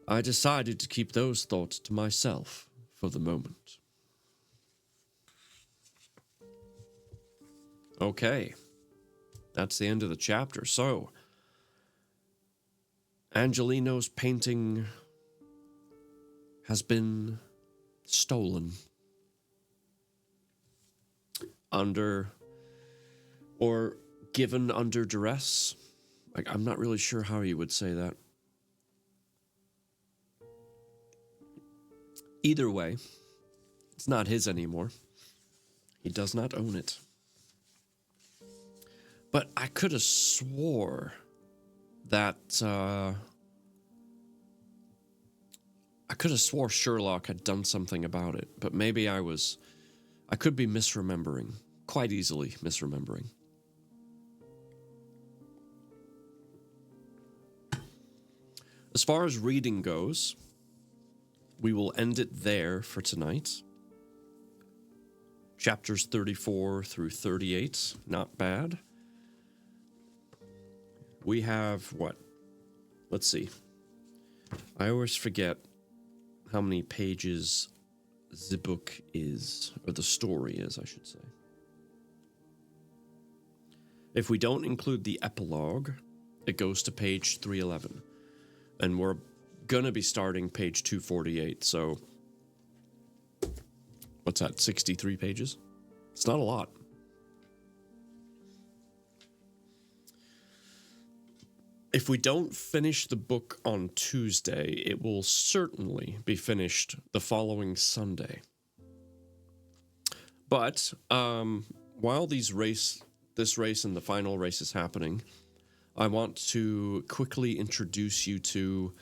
I decided to keep those thoughts to myself for the moment. Okay, that's the end of the chapter. So, Angelino's painting has been stolen. Under, or given under duress. Like, I'm not really sure how you would say that. Either way, it's not his anymore. He does not own it. But I could have swore that, I could have swore Sherlock had done something about it, but maybe I could be misremembering, quite easily misremembering. As far as reading goes, we will end it there for tonight. Chapters 34 through 38, not bad. We have what? Let's see. I always forget how many pages the book is, or the story is, I should say. If we don't include the epilogue, it goes to page 311. And we're gonna be starting page 248, so what's that, 63 pages? It's not a lot. If we don't finish the book on Tuesday, it will certainly be finished the following Sunday. But while this race and the final race is happening, I want to quickly introduce you to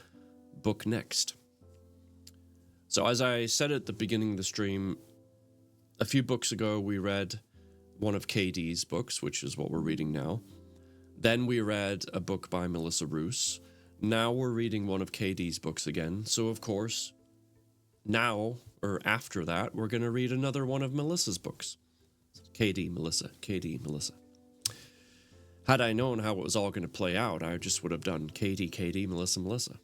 Book Next. So as I said at the beginning of the stream, a few books ago we read one of KD's books, which is what we're reading now. Then we read a book by Melissa Roos. Now we're reading one of KD's books again. So, of course, now, or after that, we're going to read another one of Melissa's books. KD, Melissa, KD, Melissa. Had I known how it was all going to play out, I just would have done KD, KD, Melissa, Melissa.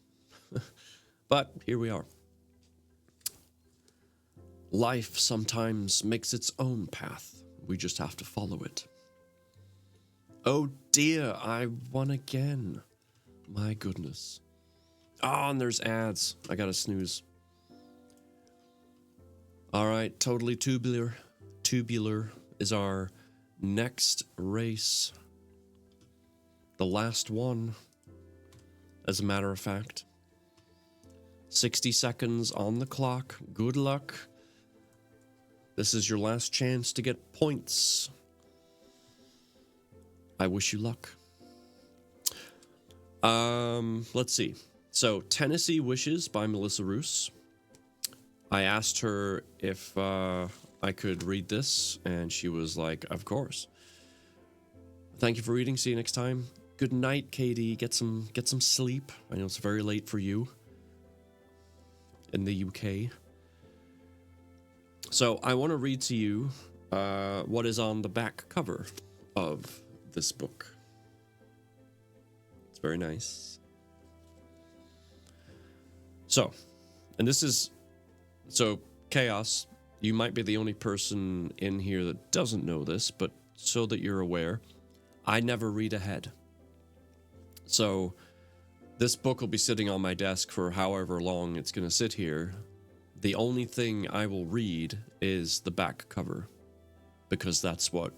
But here we are. Life sometimes makes its own path. We just have to follow it. Oh dear, I won again. My goodness. Oh, and there's ads. I gotta snooze. Alright, Totally Tubular. Tubular is our next race. The last one, as a matter of fact. 60 seconds on the clock. Good luck. This is your last chance to get points. I wish you luck. Let's see. So, Tennessee Wishes by Melissa Roos. I asked her if I could read this, and she was like, of course. Thank you for reading. See you next time. Good night, Katie. Get some sleep. I know it's very late for you in the UK. So, I want to read to you what is on the back cover of this book. It's very nice. So, and this is, so Chaos, you might be the only person in here that doesn't know this, but so that you're aware, I never read ahead. So, this book will be sitting on my desk for however long it's going to sit here. The only thing I will read is the back cover, because that's what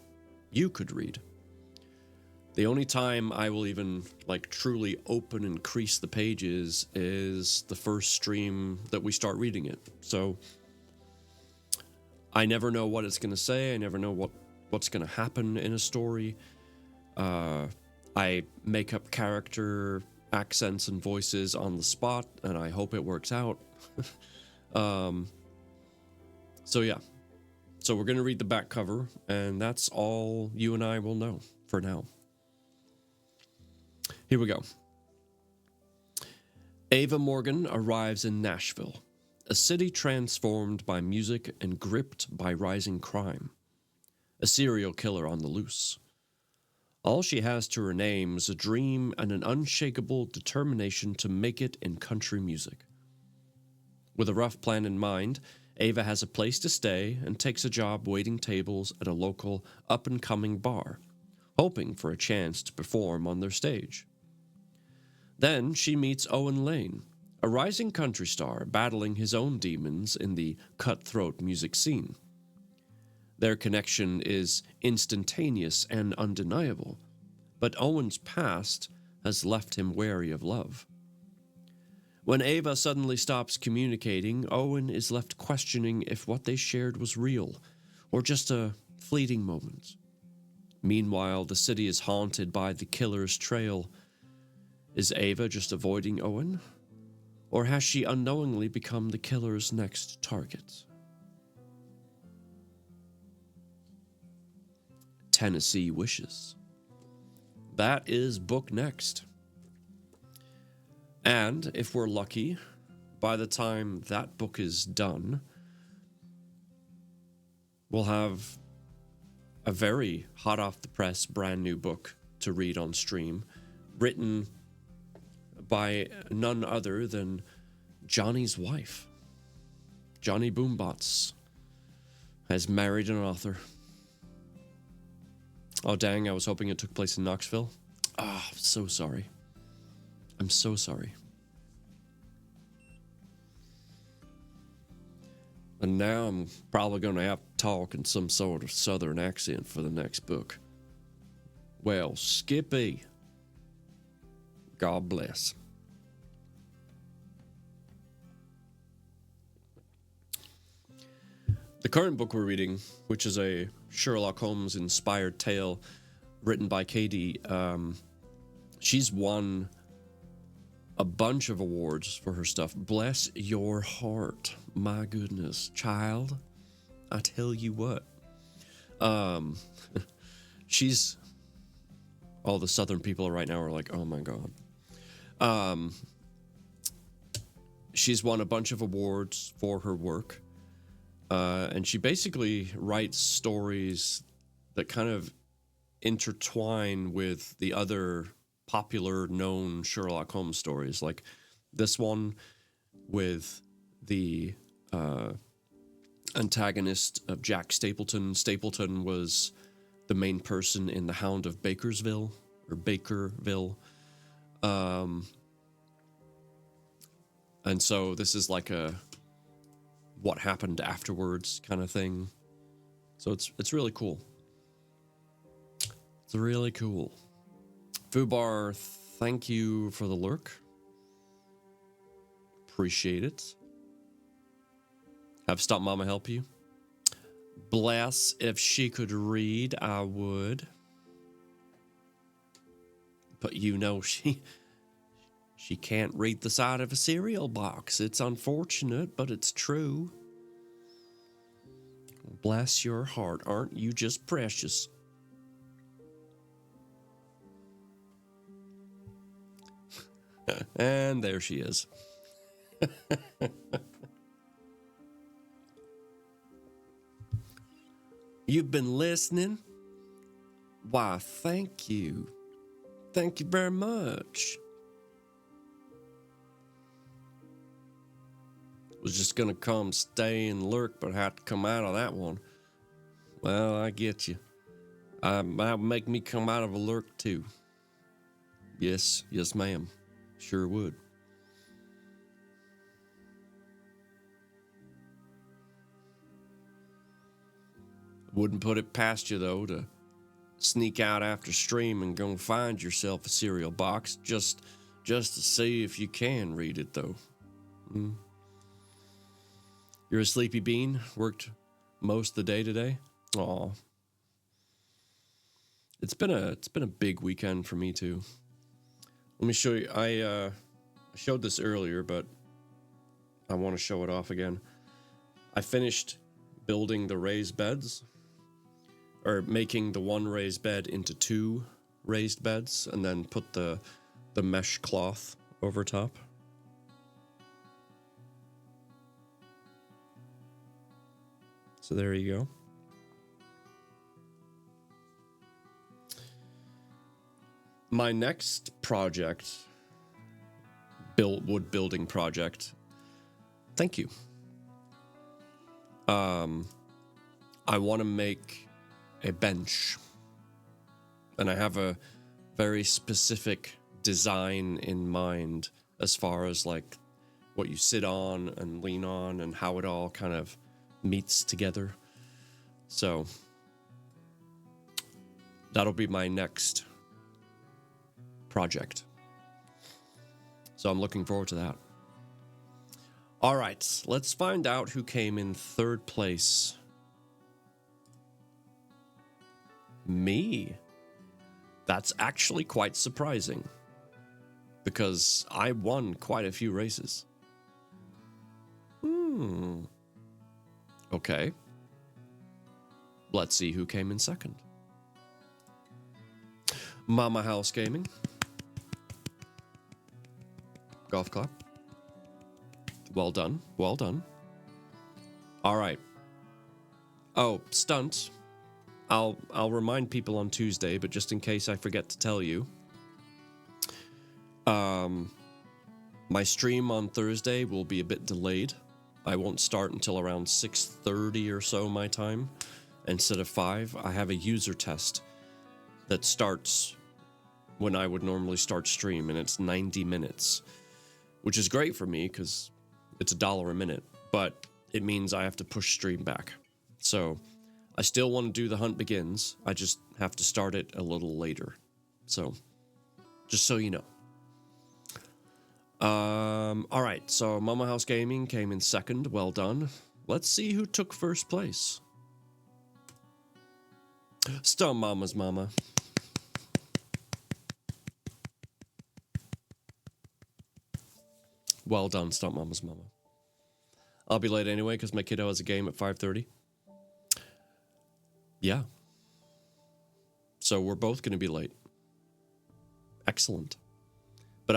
you could read. The only time I will even like truly open and crease the pages is the first stream that we start reading it. So I never know what it's going to say. I never know what's going to happen in a story. I make up character accents and voices on the spot, and I hope it works out. So yeah. So we're going to read the back cover, and that's all you and I will know for now. Here we go. Ava Morgan arrives in Nashville, a city transformed by music and gripped by rising crime. A serial killer on the loose. All she has to her name is a dream and an unshakable determination to make it in country music. With a rough plan in mind, Ava has a place to stay and takes a job waiting tables at a local up-and-coming bar, hoping for a chance to perform on their stage. Then she meets Owen Lane, a rising country star battling his own demons in the cutthroat music scene. Their connection is instantaneous and undeniable, but Owen's past has left him wary of love. When Ava suddenly stops communicating, Owen is left questioning if what they shared was real or just a fleeting moment. Meanwhile, the city is haunted by the killer's trail. Is Ava just avoiding Owen? Or has she unknowingly become the killer's next target? Tennessee Wishes. That is book next. And if we're lucky, by the time that book is done, we'll have a very hot off the press brand new book to read on stream, written by none other than Johnny's wife. Johnny Boombots has married an author. Oh, dang, I was hoping it took place in Knoxville. Ah, I'm so sorry. I'm so sorry. And now I'm probably going to have to talk in some sort of southern accent for the next book. Well, Skippy, God bless. The current book we're reading, which is a Sherlock Holmes-inspired tale written by Katie, she's won a bunch of awards for her stuff. Bless your heart. My goodness. Child, I tell you what. She's... All the southern people right now are like, oh my God. She's won a bunch of awards for her work. And she basically writes stories that kind of intertwine with the other popular known Sherlock Holmes stories, like this one with the antagonist of Jack Stapleton. Stapleton was the main person in The Hound of Bakersville, or Bakerville. And so this is like a what happened afterwards kind of thing. So it's really cool. It's really cool. Fubar, thank you for the lurk. Appreciate it. Have Stop Mama help you. Bless, if she could read, I would. But you know she can't read the side of a cereal box. It's unfortunate, but it's true. Bless your heart. Aren't you just precious? And there she is. You've been listening? Why, thank you. Thank you very much. Was just gonna come stay and lurk, but had to come out of that one. Well, I get you. That would make me come out of a lurk too. Yes, ma'am. Sure would. Wouldn't put it past you, though, to sneak out after stream and go find yourself a cereal box just to see if you can read it though. You're a sleepy bean. Worked most of the day today. Aw. It's been a big weekend for me too. Let me show you. I showed this earlier, but I want to show it off again. I finished building the raised beds, or making the one raised bed into 2 raised beds, and then put the mesh cloth over top. So there you go. My next project, wood building project. Thank you. I want to make a bench, and I have a very specific design in mind as far as like what you sit on and lean on and how it all kind of meets together. So that'll be my next project. So I'm looking forward to that. All right, let's find out who came in 3rd place. Me. That's actually quite surprising, because I won quite a few races. Okay. Let's see who came in 2nd. Mama House Gaming. Golf clap. Well done. Well done. All right. Oh, stunt. I'll remind people on Tuesday, but just in case I forget to tell you, my stream on Thursday will be a bit delayed. I won't start until around 6:30 or so my time instead of 5. I have a user test that starts when I would normally start stream, and it's 90 minutes, which is great for me because it's $1 a minute, but it means I have to push stream back. So I still want to do The Hunt Begins. I just have to start it a little later. So just so you know. All right, so Mama House Gaming came in 2nd. Well done. Let's see who took 1st place. Stump Mama's Mama. Well done, Stump Mama's Mama. I'll be late anyway because my kiddo has a game at 5:30. Yeah. So we're both going to be late. Excellent. But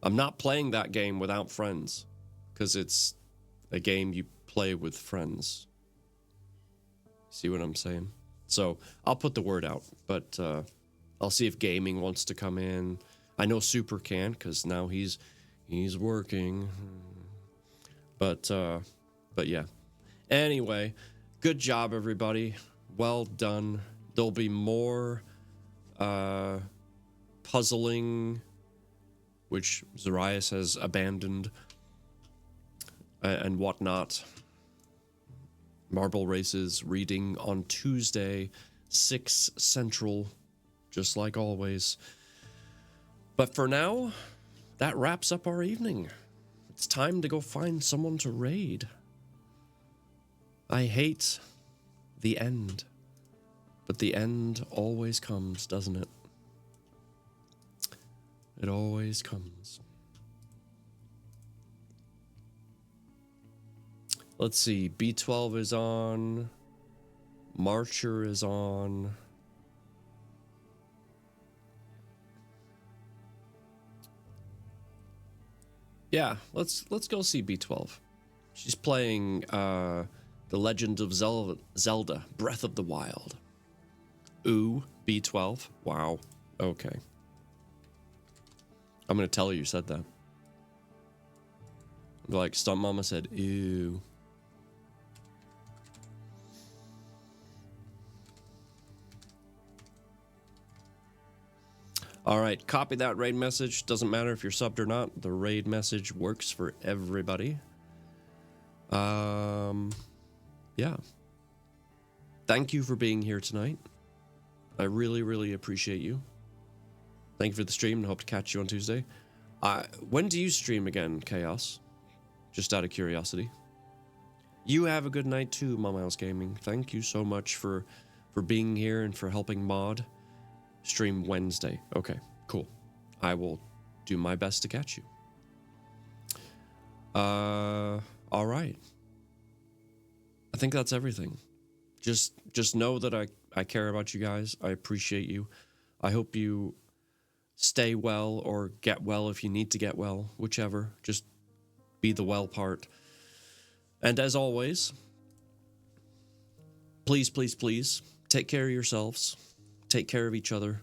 I'm not playing that game without friends, because it's a game you play with friends. See what I'm saying? So I'll put the word out, but I'll see if gaming wants to come in. I know Super can, because now he's working. But yeah. Anyway, good job, everybody. Well done. There'll be more puzzling, which Zarias has abandoned, and whatnot. Marble races, reading on Tuesday, 6 Central, just like always. But for now, that wraps up our evening. It's time to go find someone to raid. I hate the end, but the end always comes, doesn't it? It always comes. Let's see, B12 is on, Marcher is on. Yeah, let's go see B12. She's playing The Legend of Zelda, Breath of the Wild. Ooh, B12. Wow. Okay. I'm gonna tell her you said that. Like Stump Mama said, ew. All right, copy that raid message. Doesn't matter if you're subbed or not. The raid message works for everybody. Yeah. Thank you for being here tonight. I really, really appreciate you. Thank you for the stream and hope to catch you on Tuesday. When do you stream again, Chaos? Just out of curiosity. You have a good night too, Mama House Gaming. Thank you so much for being here and for helping mod. Stream Wednesday. Okay, cool. I will do my best to catch you. All right. I think that's everything. Just know that I care about you guys. I appreciate you. I hope you stay well or get well if you need to get well, whichever. Just be the well part. And as always, please, please, please take care of yourselves, take care of each other,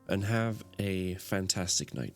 and have a fantastic night.